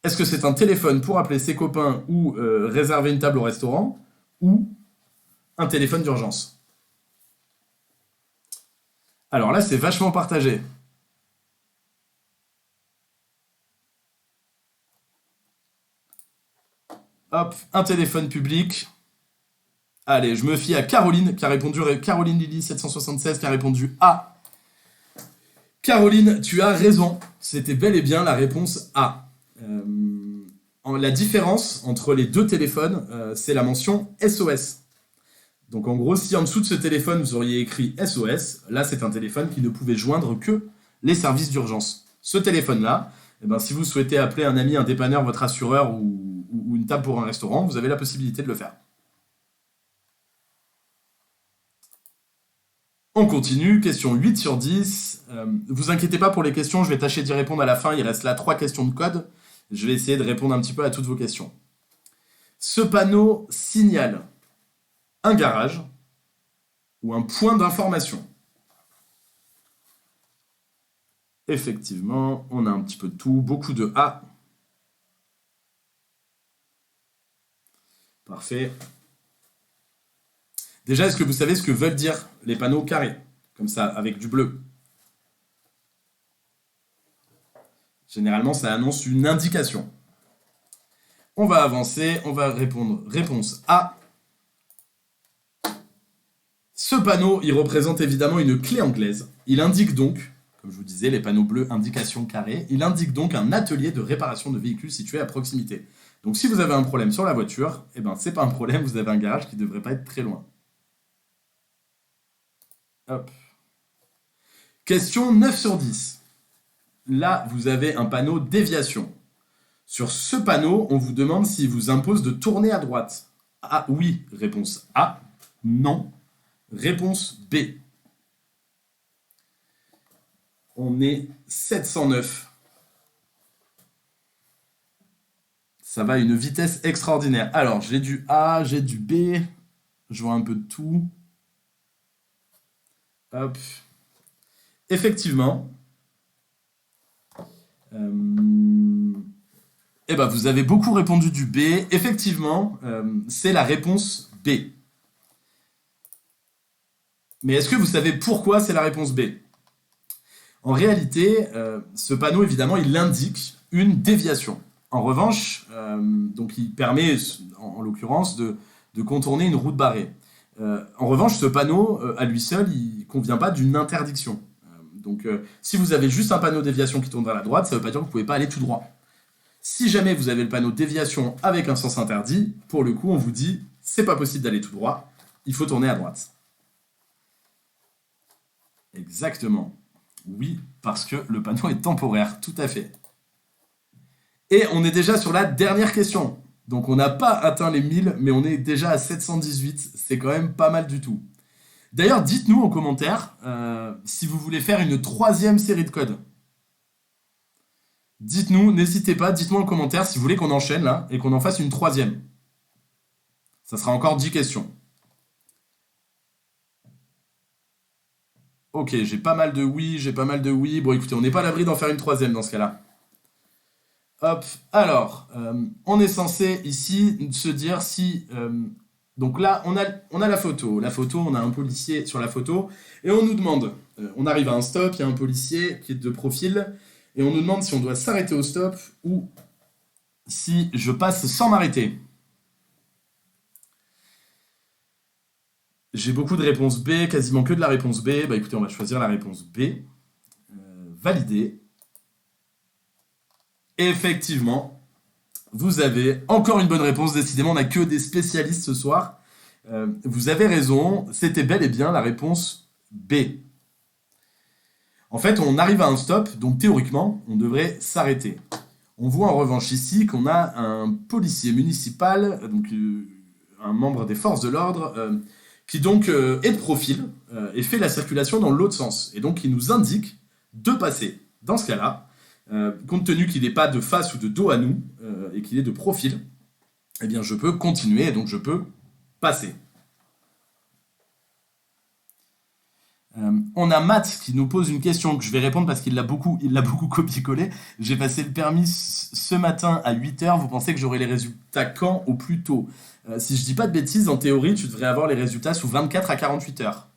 est-ce que c'est un téléphone pour appeler ses copains ou réserver une table au restaurant, ou un téléphone d'urgence? Alors là, c'est vachement partagé. Hop, un téléphone public. Allez, je me fie à Caroline, qui a répondu, Caroline Lily 776, qui a répondu A. Caroline, tu as raison. C'était bel et bien la réponse A. La différence entre les deux téléphones, c'est la mention SOS. Donc en gros, si en dessous de ce téléphone, vous auriez écrit SOS, là c'est un téléphone qui ne pouvait joindre que les services d'urgence. Ce téléphone-là, eh ben, si vous souhaitez appeler un ami, un dépanneur, votre assureur ou une table pour un restaurant, vous avez la possibilité de le faire. On continue, question 8 sur 10. Vous inquiétez pas pour les questions, je vais tâcher d'y répondre à la fin. Il reste là 3 questions de code. Je vais essayer de répondre un petit peu à toutes vos questions. Ce panneau signale un garage ou un point d'information. Effectivement, on a un petit peu de tout, beaucoup de A. Parfait. Déjà, est-ce que vous savez ce que veulent dire les panneaux carrés? Comme ça, avec du bleu. Généralement, ça annonce une indication. On va avancer, on va répondre réponse A. Ce panneau, il représente évidemment une clé anglaise. Il indique donc, comme je vous disais, les panneaux bleus, indication carrée, il indique donc un atelier de réparation de véhicules situé à proximité. Donc si vous avez un problème sur la voiture, eh ben c'est pas un problème, vous avez un garage qui ne devrait pas être très loin. Hop. Question 9 sur 10. Là, vous avez un panneau déviation. Sur ce panneau, on vous demande s'il vous impose de tourner à droite. Ah oui, réponse A. Non, réponse B. On est 709. Ça va à une vitesse extraordinaire. Alors, j'ai du A, j'ai du B. Je vois un peu de tout. Hop. Effectivement. Eh ben, vous avez beaucoup répondu du B. Effectivement, c'est la réponse B. Mais est-ce que vous savez pourquoi c'est la réponse B? En réalité, ce panneau, évidemment, il indique une déviation. En revanche, donc il permet, en l'occurrence, de contourner une route barrée. En revanche, ce panneau, à lui seul, il ne convient pas d'une interdiction. Donc, si vous avez juste un panneau déviation qui tourne vers la droite, ça ne veut pas dire que vous ne pouvez pas aller tout droit. Si jamais vous avez le panneau déviation avec un sens interdit, pour le coup, on vous dit, c'est pas possible d'aller tout droit, il faut tourner à droite. Exactement. Oui, parce que le panneau est temporaire, tout à fait. Et on est déjà sur la dernière question. Donc on n'a pas atteint les 1000, mais on est déjà à 718. C'est quand même pas mal du tout. D'ailleurs, dites-nous en commentaire si vous voulez faire une 3e série de codes. Dites-nous, n'hésitez pas, dites-moi en commentaire si vous voulez qu'on enchaîne là et qu'on en fasse une 3e. Ça sera encore 10 questions. Ok, j'ai pas mal de oui, j'ai pas mal de oui. Bon, écoutez, on n'est pas à l'abri d'en faire une 3e dans ce cas-là. Hop, alors, on est censé ici se dire si... donc là, on a la photo. La photo, on a un policier sur la photo. Et on nous demande, on arrive à un stop, il y a un policier qui est de profil. Et on nous demande si on doit s'arrêter au stop ou si je passe sans m'arrêter. J'ai beaucoup de réponses B, quasiment que de la réponse B. Bah écoutez, on va choisir la réponse B. Valider. Effectivement, vous avez encore une bonne réponse. Décidément, on n'a que des spécialistes ce soir. Vous avez raison, c'était bel et bien la réponse B. En fait, on arrive à un stop, donc théoriquement, on devrait s'arrêter. On voit en revanche ici qu'on a un policier municipal, donc un membre des forces de l'ordre, qui donc est de profil et fait la circulation dans l'autre sens. Et donc, il nous indique de passer. Dans ce cas-là, compte tenu qu'il n'est pas de face ou de dos à nous, et qu'il est de profil, eh bien, je peux continuer, et donc je peux passer. On a Matt qui nous pose une question que je vais répondre parce qu'il l'a beaucoup copié-collé. J'ai passé le permis ce matin à 8h. Vous pensez que j'aurai les résultats quand? Au plus tôt. Si je dis pas de bêtises, en théorie, tu devrais avoir les résultats sous 24 à 48 heures.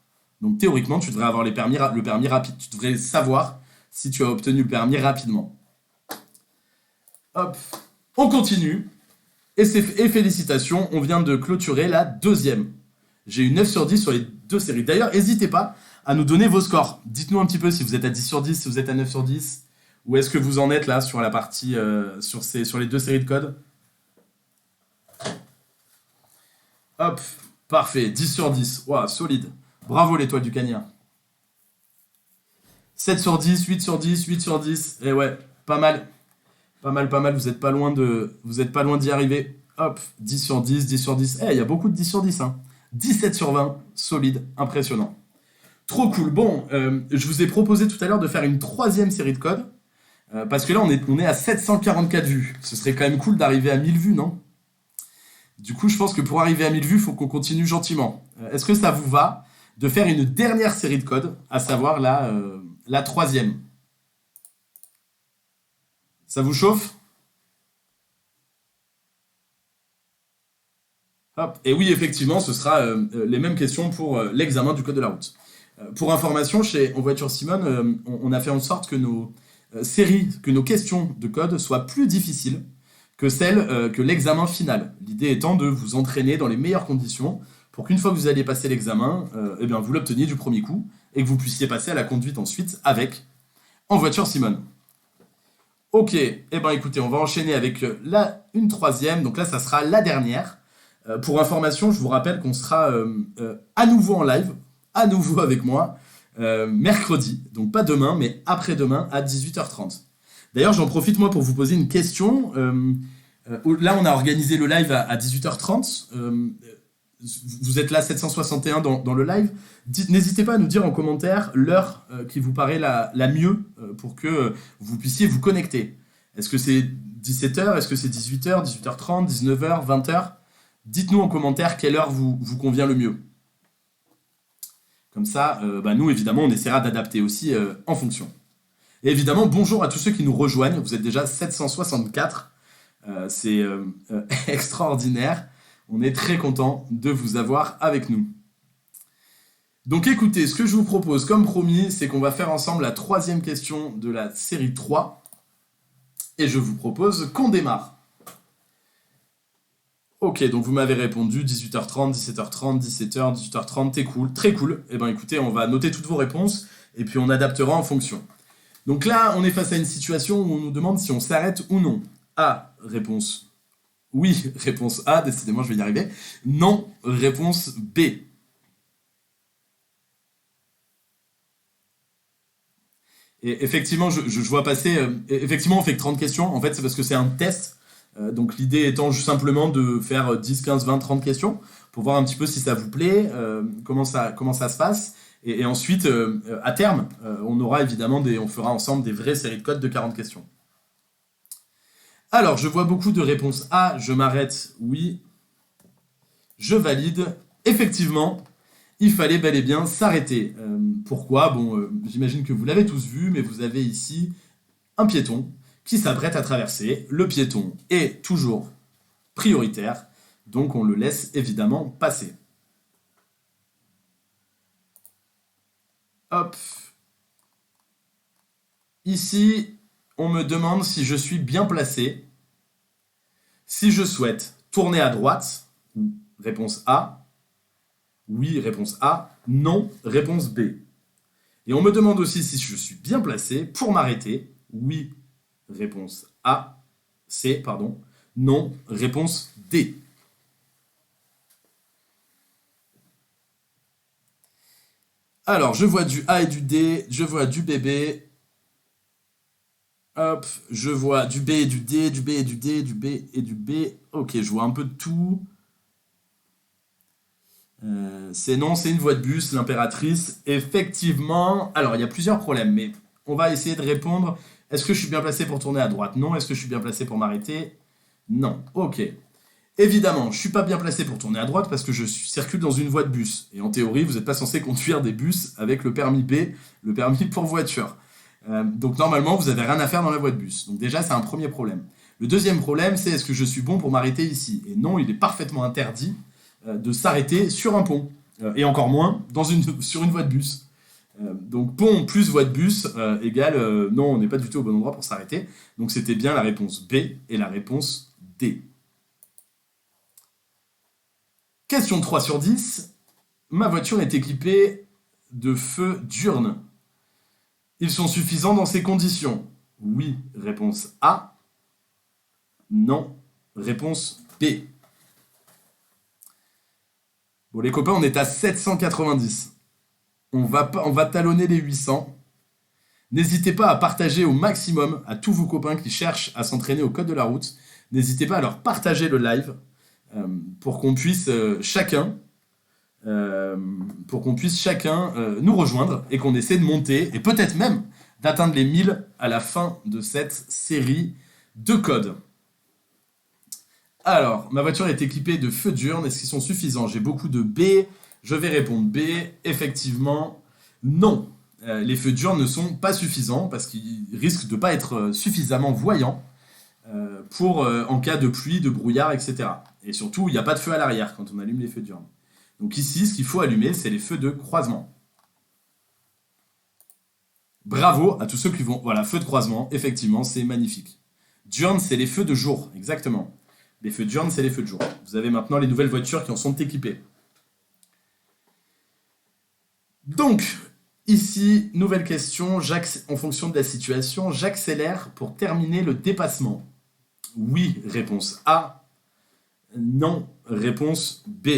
Donc théoriquement, tu devrais avoir le permis rapide. Tu devrais savoir si tu as obtenu le permis rapidement. Hop, on continue. Et félicitations, on vient de clôturer la 2e. J'ai eu 9 sur 10 sur les 2 séries. D'ailleurs, n'hésitez pas à nous donner vos scores. Dites-nous un petit peu si vous êtes à 10 sur 10, si vous êtes à 9 sur 10, ou est-ce que vous en êtes là sur la partie, sur les 2 séries de codes. Hop, parfait, 10 sur 10. Waouh, solide. Bravo l'étoile du Cagnard. 7 sur 10, 8 sur 10, 8 sur 10. Et ouais, pas mal. Pas mal, pas mal. Vous êtes pas loin d'y arriver. Hop, 10 sur 10, 10 sur 10. Eh, il y a beaucoup de 10 sur 10, hein. 17 sur 20. Solide, impressionnant. Trop cool. Bon, je vous ai proposé tout à l'heure de faire une troisième série de codes. Parce que là, on est à 744 vues. Ce serait quand même cool d'arriver à 1000 vues, non? Du coup, je pense que pour arriver à 1000 vues, il faut qu'on continue gentiment. Est-ce que ça vous va de faire une dernière série de codes, à savoir la troisième? Ça vous chauffe? Hop. Et oui, effectivement, ce sera les mêmes questions pour l'examen du code de la route. Pour information, chez En Voiture Simone, on a fait en sorte que nos que nos questions de code soient plus difficiles que celles que l'examen final. L'idée étant de vous entraîner dans les meilleures conditions pour qu'une fois que vous allez passer l'examen, eh bien, vous l'obteniez du premier coup et que vous puissiez passer à la conduite ensuite avec En Voiture Simone. Ok, eh ben écoutez, on va enchaîner avec une troisième, donc là ça sera la dernière. Pour information, je vous rappelle qu'on sera à nouveau en live, à nouveau avec moi, mercredi, donc pas demain, mais après-demain à 18h30. D'ailleurs, j'en profite moi pour vous poser une question. Là, on a organisé le live à 18h30. Vous êtes là 761 dans le live. N'hésitez pas à nous dire en commentaire l'heure qui vous paraît la mieux pour que vous puissiez vous connecter. Est-ce que c'est 17h? Est-ce que c'est 18h, 18h30, 19h, 20h? Dites-nous en commentaire quelle heure vous convient le mieux. Comme ça, nous, évidemment, on essaiera d'adapter aussi en fonction. Et évidemment, bonjour à tous ceux qui nous rejoignent. Vous êtes déjà 764. C'est extraordinaire. On est très content de vous avoir avec nous. Donc écoutez, ce que je vous propose, comme promis, c'est qu'on va faire ensemble la troisième question de la série 3. Et je vous propose qu'on démarre. Ok, donc vous m'avez répondu 18h30, 17h30, 17h, 18h30, t'es cool, très cool. Eh bien écoutez, on va noter toutes vos réponses et puis on adaptera en fonction. Donc là, on est face à une situation où on nous demande si on s'arrête ou non. A, réponse oui, réponse A, décidément je vais y arriver. Non, réponse B. Et effectivement, je vois passer. Effectivement, on fait que 30 questions. En fait, c'est parce que c'est un test. Donc l'idée étant juste simplement de faire 10, 15, 20, 30 questions pour voir un petit peu si ça vous plaît, comment ça se passe. Et ensuite, à terme, on aura évidemment on fera ensemble des vraies séries de codes de 40 questions. Alors, je vois beaucoup de réponses A, je m'arrête, oui. Je valide. Effectivement, il fallait bel et bien s'arrêter. Pourquoi? Bon, j'imagine que vous l'avez tous vu, mais vous avez ici un piéton qui s'apprête à traverser. Le piéton est toujours prioritaire, donc on le laisse évidemment passer. Hop. Ici, on me demande si je suis bien placé. Si je souhaite tourner à droite, réponse A. Oui, réponse A. Non, réponse B. Et on me demande aussi si je suis bien placé pour m'arrêter. Oui, réponse A. C, pardon. Non, réponse D. Alors, je vois du A et du D, je vois du BB. Hop, je vois du B et du D, du B et du D, du B et du B. Ok, je vois un peu de tout. C'est non, c'est une voie de bus, l'impératrice. Effectivement. Alors, il y a plusieurs problèmes, mais on va essayer de répondre. Est-ce que je suis bien placé pour tourner à droite? Non. Est-ce que je suis bien placé pour m'arrêter? Non. Ok. Évidemment, je suis pas bien placé pour tourner à droite parce que je circule dans une voie de bus. Et en théorie, vous n'êtes pas censé conduire des bus avec le permis B, le permis pour voiture. Donc normalement, vous n'avez rien à faire dans la voie de bus. Donc déjà, c'est un premier problème. Le deuxième problème, c'est est-ce que je suis bon pour m'arrêter ici? Et non, il est parfaitement interdit de s'arrêter sur un pont. Et encore moins sur une voie de bus. Donc pont plus voie de bus égale non, on n'est pas du tout au bon endroit pour s'arrêter. Donc c'était bien la réponse B et la réponse D. Question 3 sur 10. Ma voiture est équipée de feux diurnes. Ils sont suffisants dans ces conditions? Oui, réponse A. Non, réponse B. Bon, les copains, on est à 790. On va talonner les 800. N'hésitez pas à partager au maximum à tous vos copains qui cherchent à s'entraîner au code de la route. N'hésitez pas à leur partager le live pour qu'on puisse chacun nous rejoindre et qu'on essaie de monter et peut-être même d'atteindre les 1000 à la fin de cette série de codes. Alors, ma voiture est équipée de feux diurnes. Est-ce qu'ils sont suffisants? J'ai beaucoup de B. Je vais répondre B. Effectivement, non. Les feux diurnes ne sont pas suffisants parce qu'ils risquent de ne pas être suffisamment voyants pour en cas de pluie, de brouillard, etc. Et surtout, il n'y a pas de feu à l'arrière quand on allume les feux diurnes. Donc ici, ce qu'il faut allumer, c'est les feux de croisement. Bravo à tous ceux qui vont... Voilà, feu de croisement, effectivement, c'est magnifique. Diurne, c'est les feux de jour, exactement. Les feux diurnes, c'est les feux de jour. Vous avez maintenant les nouvelles voitures qui en sont équipées. Donc, ici, nouvelle question. En fonction de la situation, j'accélère pour terminer le dépassement. Oui, réponse A. Non, réponse B.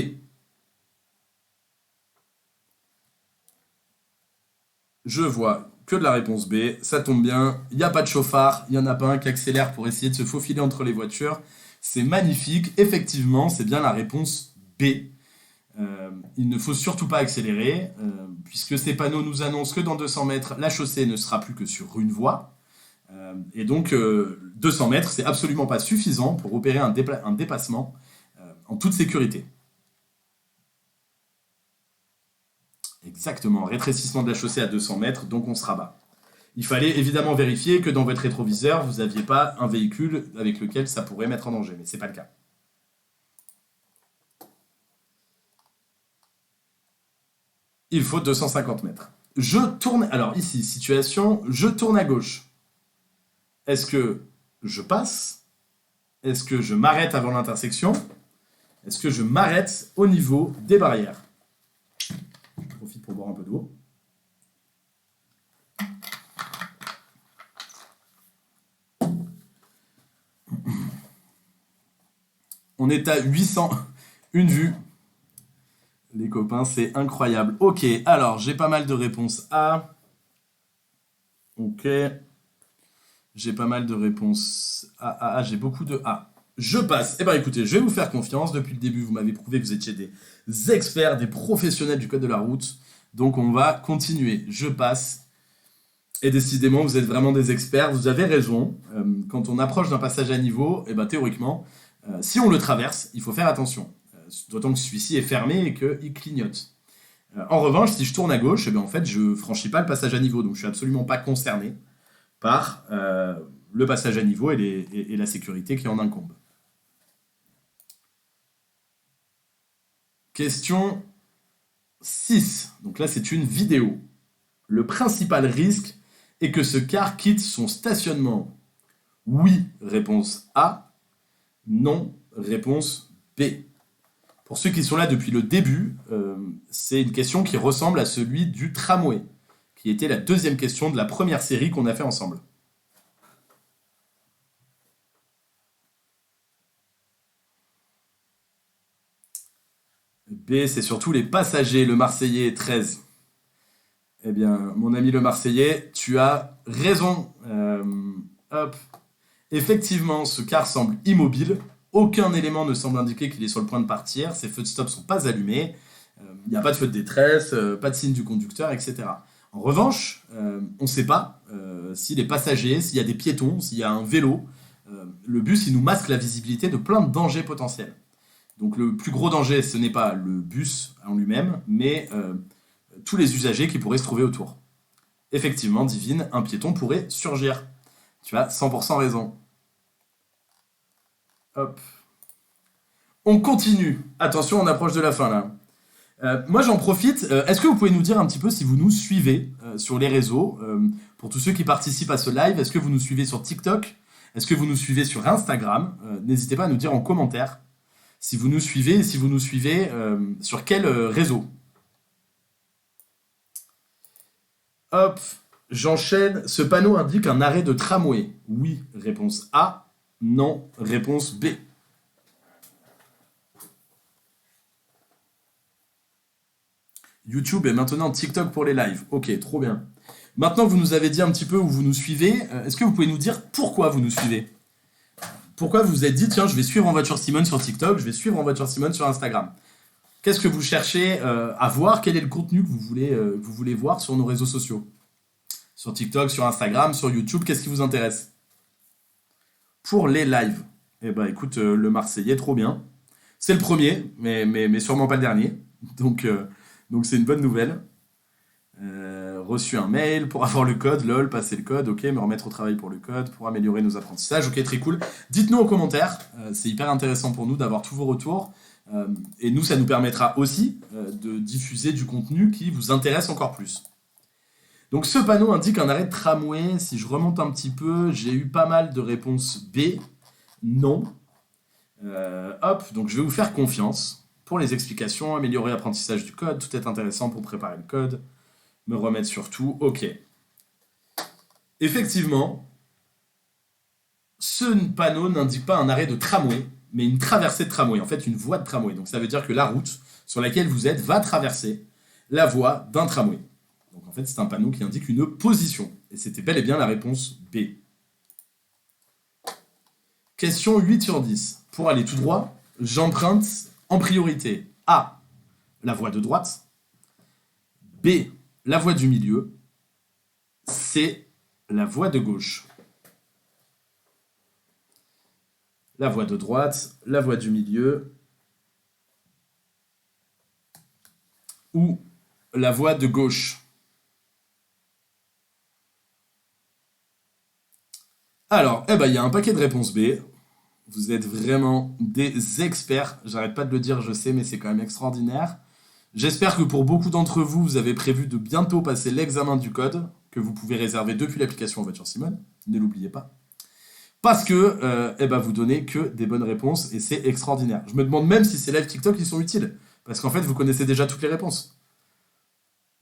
Je vois que de la réponse B, ça tombe bien, il n'y a pas de chauffard, il n'y en a pas un qui accélère pour essayer de se faufiler entre les voitures. C'est magnifique, effectivement, c'est bien la réponse B. Il ne faut surtout pas accélérer, puisque ces panneaux nous annoncent que dans 200 mètres, la chaussée ne sera plus que sur une voie. Et donc, 200 mètres, c'est absolument pas suffisant pour opérer un dépassement en toute sécurité. Exactement, rétrécissement de la chaussée à 200 mètres, donc on se rabat. Il fallait évidemment vérifier que dans votre rétroviseur, vous n'aviez pas un véhicule avec lequel ça pourrait mettre en danger, mais ce n'est pas le cas. Il faut 250 mètres. Je tourne, alors ici, situation, je tourne à gauche. Est-ce que je passe? Est-ce que je m'arrête avant l'intersection? Est-ce que je m'arrête au niveau des barrières? Je profite pour boire un peu d'eau. On est à 800, une vue. Les copains, c'est incroyable. Ok, alors j'ai pas mal de réponses A. Ok. J'ai pas mal de réponses A. J'ai beaucoup de A. Je passe. Eh bien écoutez, je vais vous faire confiance. Depuis le début, vous m'avez prouvé que vous étiez des experts, des professionnels du code de la route. Donc on va continuer. Je passe. Et décidément, vous êtes vraiment des experts. Vous avez raison. Quand on approche d'un passage à niveau, eh ben, théoriquement, si on le traverse, il faut faire attention. D'autant que celui-ci est fermé et qu'il clignote. En revanche, si je tourne à gauche, eh bien, en fait, je ne franchis pas le passage à niveau. Donc je ne suis absolument pas concerné par le passage à niveau et la sécurité qui en incombe. Question 6. Donc là, c'est une vidéo. Le principal risque est que ce car quitte son stationnement. Oui, réponse A. Non, réponse B. Pour ceux qui sont là depuis le début, c'est une question qui ressemble à celui du tramway, qui était la deuxième question de la première série qu'on a fait ensemble. B, c'est surtout les passagers, le Marseillais 13. Eh bien, mon ami le Marseillais, tu as raison. Hop. Effectivement, ce car semble immobile. Aucun élément ne semble indiquer qu'il est sur le point de partir. Ses feux de stop ne sont pas allumés. Il n'y a pas de feu de détresse, pas de signe du conducteur, etc. En revanche, on ne sait pas si les passagers, s'il y a des piétons, s'il y a un vélo. Le bus, il nous masque la visibilité de plein de dangers potentiels. Donc le plus gros danger, ce n'est pas le bus en lui-même, mais tous les usagers qui pourraient se trouver autour. Effectivement, Divine, un piéton pourrait surgir. Tu as 100% raison. Hop. On continue. Attention, on approche de la fin là. Moi j'en profite. Est-ce que vous pouvez nous dire un petit peu si vous nous suivez sur les réseaux pour tous ceux qui participent à ce live, est-ce que vous nous suivez sur TikTok? Est-ce que vous nous suivez sur Instagram? N'hésitez pas à nous dire en commentaire si vous nous suivez et si vous nous suivez sur quel réseau. Hop, j'enchaîne. Ce panneau indique un arrêt de tramway. Oui, réponse A. Non, réponse B. YouTube et maintenant TikTok pour les lives. Ok, trop bien. Maintenant que vous nous avez dit un petit peu où vous nous suivez, est-ce que vous pouvez nous dire pourquoi vous nous suivez? Pourquoi vous vous êtes dit, tiens, je vais suivre En Voiture Simone sur TikTok, je vais suivre En Voiture Simone sur Instagram? Qu'est-ce que vous cherchez à voir? Quel est le contenu que vous voulez voir sur nos réseaux sociaux? Sur TikTok, sur Instagram, sur YouTube, qu'est-ce qui vous intéresse? Pour les lives. Eh ben écoute, le Marseillais, trop bien. C'est le premier, mais sûrement pas le dernier. Donc c'est une bonne nouvelle. Reçu un mail pour avoir le code, lol, passer le code, ok, me remettre au travail pour le code, pour améliorer nos apprentissages, ok, très cool. Dites-nous en commentaire, c'est hyper intéressant pour nous d'avoir tous vos retours. Et nous, ça nous permettra aussi de diffuser du contenu qui vous intéresse encore plus. Donc ce panneau indique un arrêt de tramway. Si je remonte un petit peu, j'ai eu pas mal de réponses B, non. Hop, donc je vais vous faire confiance pour les explications, améliorer l'apprentissage du code, tout est intéressant pour préparer le code, me remettre sur tout, ok. Effectivement, ce panneau n'indique pas un arrêt de tramway, mais une traversée de tramway, en fait une voie de tramway. Donc ça veut dire que la route sur laquelle vous êtes va traverser la voie d'un tramway. Donc en fait c'est un panneau qui indique une position. Et c'était bel et bien la réponse B. Question 8 sur 10. Pour aller tout droit, j'emprunte en priorité A, la voie de droite, B, la voie du milieu, C, la voie de gauche. La voie de droite, la voie du milieu ou la voie de gauche. Alors, eh ben, il y a un paquet de réponses B. Vous êtes vraiment des experts. J'arrête pas de le dire, je sais, mais c'est quand même extraordinaire. J'espère que pour beaucoup d'entre vous, vous avez prévu de bientôt passer l'examen du code, que vous pouvez réserver depuis l'application En Voiture Simone. Ne l'oubliez pas. Parce que eh ben, vous donnez que des bonnes réponses et c'est extraordinaire. Je me demande même si ces lives TikTok ils sont utiles. Parce qu'en fait, vous connaissez déjà toutes les réponses.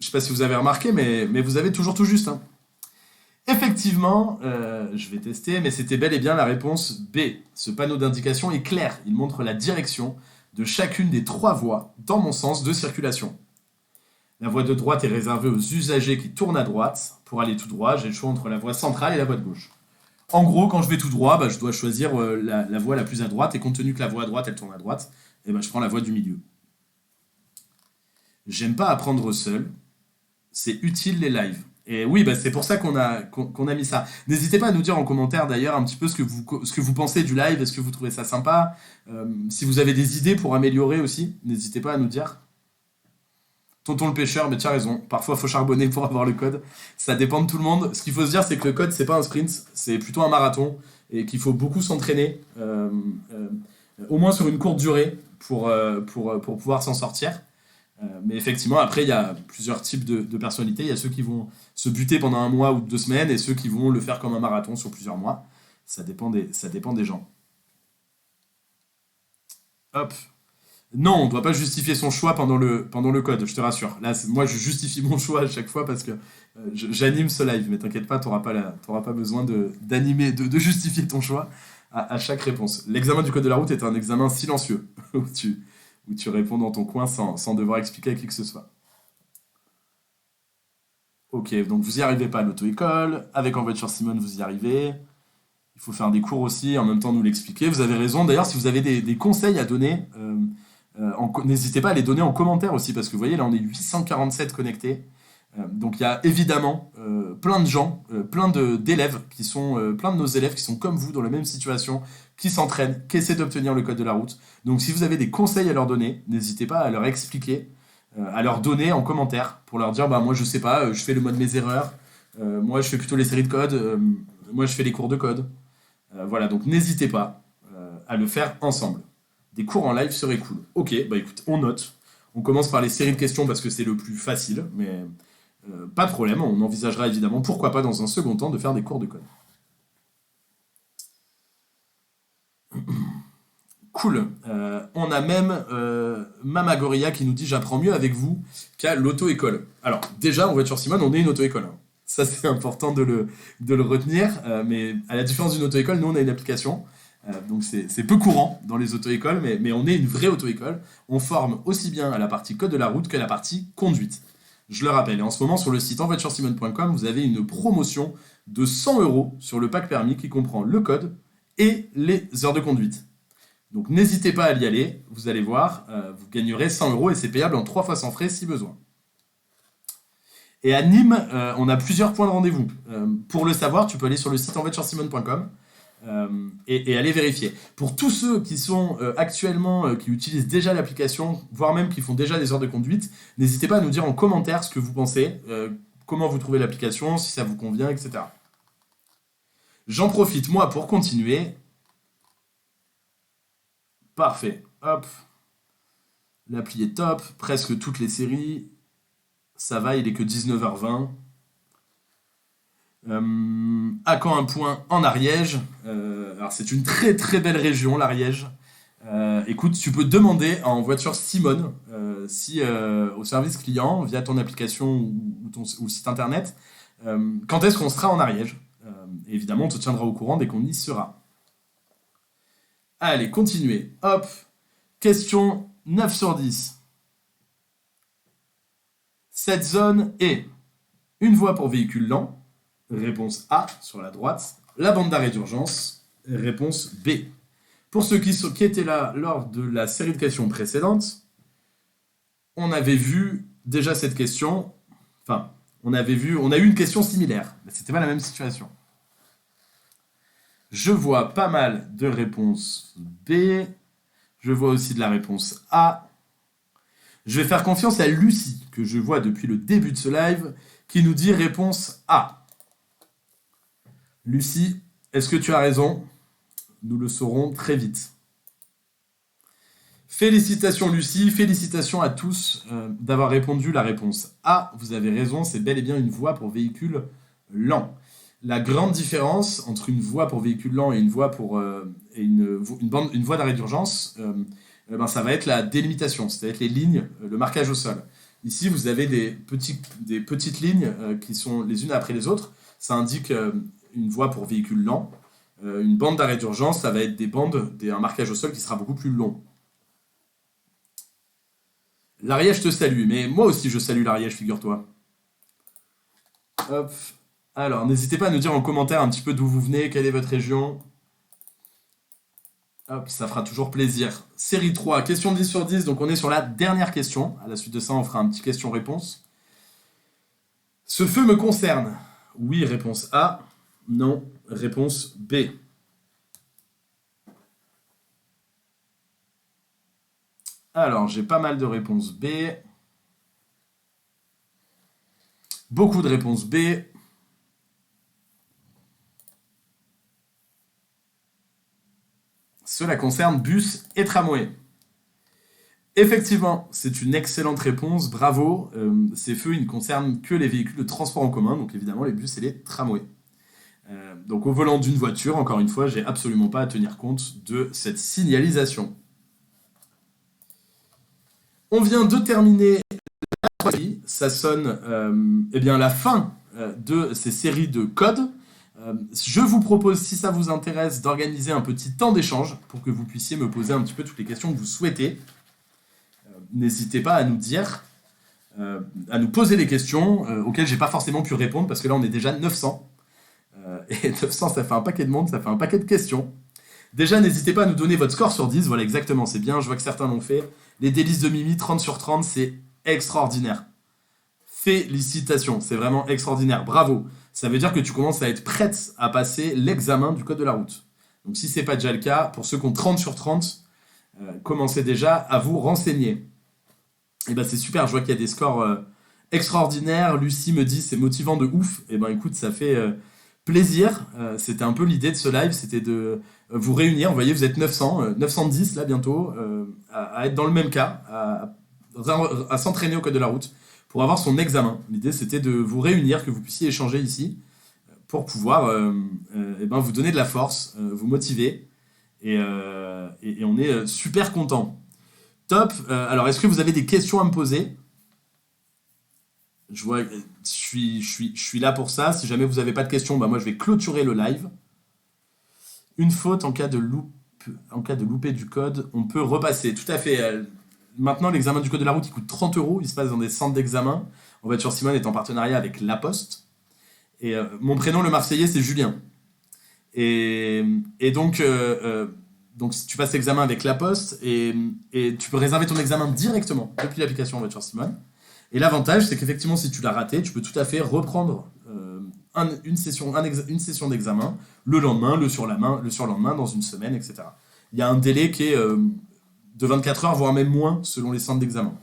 Je sais pas si vous avez remarqué, mais vous avez toujours tout juste. Hein. Effectivement, je vais tester, mais c'était bel et bien la réponse B. Ce panneau d'indication est clair. Il montre la direction de chacune des 3 voies dans mon sens de circulation. La voie de droite est réservée aux usagers qui tournent à droite. Pour aller tout droit, j'ai le choix entre la voie centrale et la voie de gauche. En gros, quand je vais tout droit, bah, je dois choisir la voie la plus à droite, et compte tenu que la voie à droite, elle tourne à droite, et bah, je prends la voie du milieu. J'aime pas apprendre seul. C'est utile les lives. Et oui, bah, c'est pour ça qu'on a mis ça. N'hésitez pas à nous dire en commentaire d'ailleurs un petit peu ce que vous pensez du live, est-ce que vous trouvez ça sympa, si vous avez des idées pour améliorer aussi, n'hésitez pas à nous dire. Tonton le pêcheur, mais tu as raison, parfois il faut charbonner pour avoir le code, ça dépend de tout le monde. Ce qu'il faut se dire, c'est que le code, c'est pas un sprint, c'est plutôt un marathon, et qu'il faut beaucoup s'entraîner, au moins sur une courte durée, pour pouvoir s'en sortir. Mais effectivement, après, il y a plusieurs types de personnalités. Il y a ceux qui vont se buter pendant 1 mois ou 2 semaines et ceux qui vont le faire comme un marathon sur plusieurs mois. Ça dépend des gens. Hop. Non, on ne doit pas justifier son choix pendant le code, je te rassure. Là, moi, je justifie mon choix à chaque fois parce que j'anime ce live. Mais t'inquiète pas, t'auras pas besoin d'animer, de justifier ton choix à chaque réponse. L'examen du code de la route est un examen silencieux où tu réponds dans ton coin sans devoir expliquer à qui que ce soit. Ok, donc vous y arrivez pas à l'auto-école. Avec En Voiture Simone, vous y arrivez. Il faut faire des cours aussi, en même temps nous l'expliquer. Vous avez raison. D'ailleurs, si vous avez des conseils à donner, n'hésitez pas à les donner en commentaire aussi, parce que vous voyez, là, on est 847 connectés. Donc il y a évidemment plein de gens, d'élèves plein de nos élèves qui sont comme vous dans la même situation, qui s'entraînent, qui essaient d'obtenir le code de la route. Donc si vous avez des conseils à leur donner, n'hésitez pas à leur expliquer, à leur donner en commentaire pour leur dire bah moi je sais pas, je fais le mode mes erreurs, moi je fais plutôt les séries de code, moi je fais les cours de code. Voilà, donc n'hésitez pas à le faire ensemble. Des cours en live seraient cool. Ok, bah écoute, on note. On commence par les séries de questions parce que c'est le plus facile, mais pas de problème, on envisagera évidemment, pourquoi pas dans un second temps, de faire des cours de code. Cool. On a même Mamagoria qui nous dit j'apprends mieux avec vous qu'à l'auto-école. Alors déjà en Voiture Simone on est une auto-école. Hein. Ça c'est important de le retenir. Mais à la différence d'une auto-école, nous on a une application Donc c'est peu courant dans les auto-écoles, mais on est une vraie auto-école. On forme aussi bien à la partie code de la route que la partie conduite. Je le rappelle, et en ce moment sur le site envoituresimone.com, vous avez une promotion de 100 € sur le pack permis qui comprend le code et les heures de conduite. Donc n'hésitez pas à y aller, vous allez voir, vous gagnerez 100 € et c'est payable en 3 fois sans frais si besoin. Et à Nîmes, on a plusieurs points de rendez-vous. Pour le savoir, tu peux aller sur le site envoituresimone.com et aller vérifier. Pour tous ceux qui sont actuellement, qui utilisent déjà l'application, voire même qui font déjà des heures de conduite, n'hésitez pas à nous dire en commentaire ce que vous pensez, comment vous trouvez l'application, si ça vous convient, etc. J'en profite, moi, pour continuer. Parfait. Hop. L'appli est top. Presque toutes les séries. Ça va, il est que 19h20. À quand un point en Ariège. Alors c'est une très très belle région, l'Ariège. Écoute, tu peux demander en voiture Simone, si au service client, via ton application ou site internet, quand est-ce qu'on sera en Ariège. Évidemment, on te tiendra au courant dès qu'on y sera. Allez, continuez. Hop. Question 9 sur 10. Cette zone est une voie pour véhicules lents. Réponse A sur la droite. La bande d'arrêt d'urgence. Réponse B. Pour ceux qui étaient là lors de la série de questions précédentes, on avait vu déjà cette question. Enfin, on a eu une question similaire, mais c'était pas la même situation. Je vois pas mal de réponses B. Je vois aussi de la réponse A. Je vais faire confiance à Lucie, que je vois depuis le début de ce live, qui nous dit réponse A. Lucie, est-ce que tu as raison? Nous le saurons très vite. Félicitations Lucie, félicitations à tous d'avoir répondu la réponse A. Vous avez raison, c'est bel et bien une voie pour véhicules lents. La grande différence entre une voie pour véhicules lents et une voie pour une voie d'arrêt d'urgence, ça va être la délimitation, c'est-à-dire les lignes, le marquage au sol. Ici, vous avez des petites lignes qui sont les unes après les autres. Ça indique une voie pour véhicules lents. Une bande d'arrêt d'urgence, ça va être un marquage au sol qui sera beaucoup plus long. L'Ariège te salue, mais moi aussi je salue l'Ariège, figure-toi. Hop. Alors, n'hésitez pas à nous dire en commentaire un petit peu d'où vous venez, quelle est votre région. Hop, ça fera toujours plaisir. Série 3, question 10 sur 10, donc on est sur la dernière question. À la suite de ça, on fera un petit question-réponse. Ce feu me concerne. Oui, réponse A. Non, réponse B. Alors, j'ai pas mal de réponses B. Beaucoup de réponses B. Cela concerne bus et tramway. Effectivement, c'est une excellente réponse, bravo. Ces feux, ils ne concernent que les véhicules de transport en commun, donc évidemment les bus et les tramways. Donc au volant d'une voiture, encore une fois, j'ai absolument pas à tenir compte de cette signalisation. On vient de terminer la série, ça sonne la fin de ces séries de codes. Je vous propose, si ça vous intéresse, d'organiser un petit temps d'échange pour que vous puissiez me poser un petit peu toutes les questions que vous souhaitez. N'hésitez pas à nous dire, à nous poser des questions auxquelles j'ai pas forcément pu répondre parce que là on est déjà 900. Et 900 ça fait un paquet de monde, ça fait un paquet de questions. Déjà n'hésitez pas à nous donner votre score sur 10, voilà exactement, c'est bien, je vois que certains l'ont fait. Les délices de Mimi, 30 sur 30, c'est extraordinaire. Félicitations, c'est vraiment extraordinaire, bravo. Ça veut dire que tu commences à être prête à passer l'examen du code de la route. Donc si c'est pas déjà le cas, pour ceux qui ont 30 sur 30, commencez déjà à vous renseigner. Et c'est super, je vois qu'il y a des scores extraordinaires. Lucie me dit c'est motivant de ouf. Et écoute, ça fait plaisir. C'était un peu l'idée de ce live, c'était de vous réunir. Vous voyez, vous êtes 910 là bientôt, à être dans le même cas, à s'entraîner au code de la route pour avoir son examen. L'idée c'était de vous réunir, que vous puissiez échanger ici pour pouvoir vous donner de la force, vous motiver. Et on est super content. Top. Alors, est-ce que vous avez des questions à me poser? Je suis là pour ça. Si jamais vous n'avez pas de questions, moi je vais clôturer le live. Une faute en cas de loupé du code, on peut repasser. Tout à fait. Maintenant, l'examen du code de la route, il coûte 30 euros. Il se passe dans des centres d'examen. En Voiture Simone est en partenariat avec La Poste. Et mon prénom, le Marseillais, c'est Julien. Et donc, si tu passes l'examen avec La Poste et tu peux réserver ton examen directement depuis l'application Voiture Simone. Et l'avantage, c'est qu'effectivement, si tu l'as raté, tu peux tout à fait reprendre une session d'examen le lendemain, le surlendemain, dans une semaine, etc. Il y a un délai qui est de 24 heures, voire même moins, selon les centres d'examen.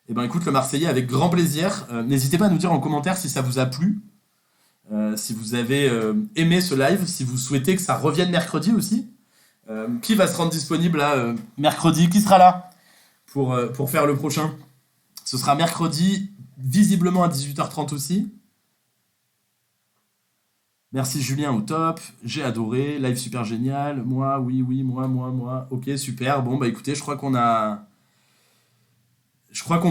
Eh ben écoute, le Marseillais, avec grand plaisir. N'hésitez pas à nous dire en commentaire si ça vous a plu, si vous avez aimé ce live, si vous souhaitez que ça revienne mercredi aussi. Qui va se rendre disponible là mercredi? Qui sera là pour faire le prochain? Ce sera mercredi, visiblement à 18h30 aussi. Merci Julien, au top. J'ai adoré. Live super génial. Moi, oui, moi. Ok, super. Bon, bah écoutez, je crois qu'on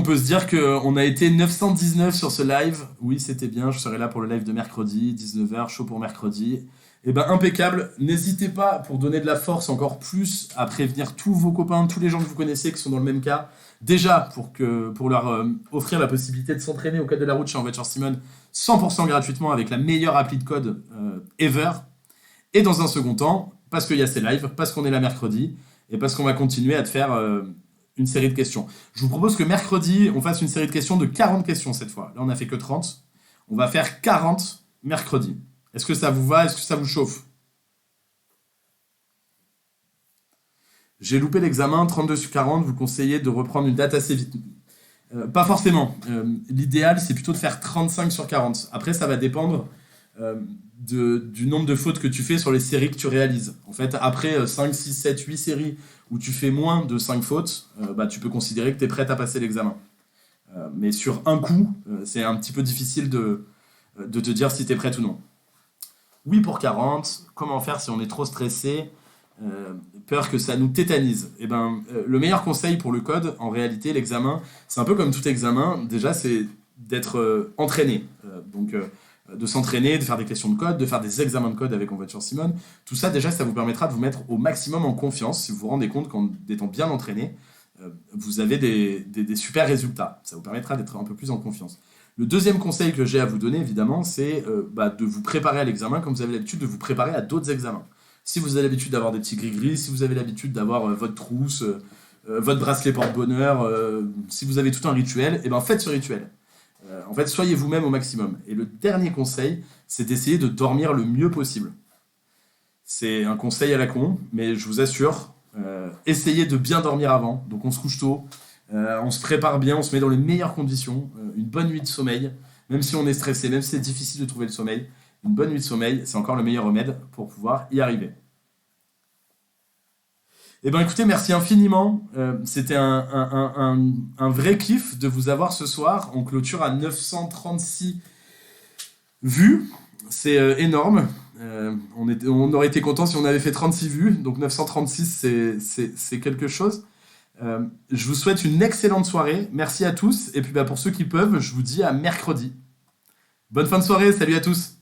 peut se dire qu'on a été 919 sur ce live. Oui, c'était bien. Je serai là pour le live de mercredi, 19h, chaud pour mercredi. Eh ben, impeccable. N'hésitez pas, pour donner de la force encore plus, à prévenir tous vos copains, tous les gens que vous connaissez qui sont dans le même cas. Déjà, pour leur offrir la possibilité de s'entraîner au code de la route chez En Voiture Simone 100% gratuitement avec la meilleure appli de code ever. Et dans un second temps, parce qu'il y a ces lives, parce qu'on est là mercredi, et parce qu'on va continuer à te faire une série de questions. Je vous propose que mercredi, on fasse une série de questions de 40 questions cette fois. Là, on n'a fait que 30. On va faire 40 mercredi. Est-ce que ça vous va? Est-ce que ça vous chauffe? J'ai loupé l'examen, 32 sur 40, vous conseillez de reprendre une date assez vite. Pas forcément. L'idéal, c'est plutôt de faire 35 sur 40. Après, ça va dépendre du nombre de fautes que tu fais sur les séries que tu réalises. En fait, après 5, 6, 7, 8 séries où tu fais moins de 5 fautes, tu peux considérer que tu es prête à passer l'examen. Mais sur un coup, c'est un petit peu difficile de te dire si tu es prête ou non. Oui pour 40. Comment faire si on est trop stressé? Peur que ça nous tétanise. Eh ben, le meilleur conseil pour le code, en réalité, l'examen, c'est un peu comme tout examen. Déjà, c'est d'être entraîné. Donc, de s'entraîner, de faire des questions de code, de faire des examens de code avec En Voiture Simone. Tout ça, déjà, ça vous permettra de vous mettre au maximum en confiance. Si vous vous rendez compte qu'en étant bien entraîné, vous avez des super résultats. Ça vous permettra d'être un peu plus en confiance. Le deuxième conseil que j'ai à vous donner, évidemment, c'est de vous préparer à l'examen comme vous avez l'habitude de vous préparer à d'autres examens. Si vous avez l'habitude d'avoir des petits gris-gris, si vous avez l'habitude d'avoir votre trousse, votre bracelet porte-bonheur, si vous avez tout un rituel, eh ben faites ce rituel. En fait, soyez vous-même au maximum. Et le dernier conseil, c'est d'essayer de dormir le mieux possible. C'est un conseil à la con, mais je vous assure, essayez de bien dormir avant. Donc on se couche tôt, on se prépare bien, on se met dans les meilleures conditions, une bonne nuit de sommeil, même si on est stressé, même si c'est difficile de trouver le sommeil. Une bonne nuit de sommeil, c'est encore le meilleur remède pour pouvoir y arriver. Eh bien écoutez, merci infiniment. C'était un vrai kiff de vous avoir ce soir. On clôture à 936 vues. C'est énorme. On aurait été content si on avait fait 36 vues. Donc 936, c'est quelque chose. Je vous souhaite une excellente soirée. Merci à tous. Et puis pour ceux qui peuvent, je vous dis à mercredi. Bonne fin de soirée. Salut à tous.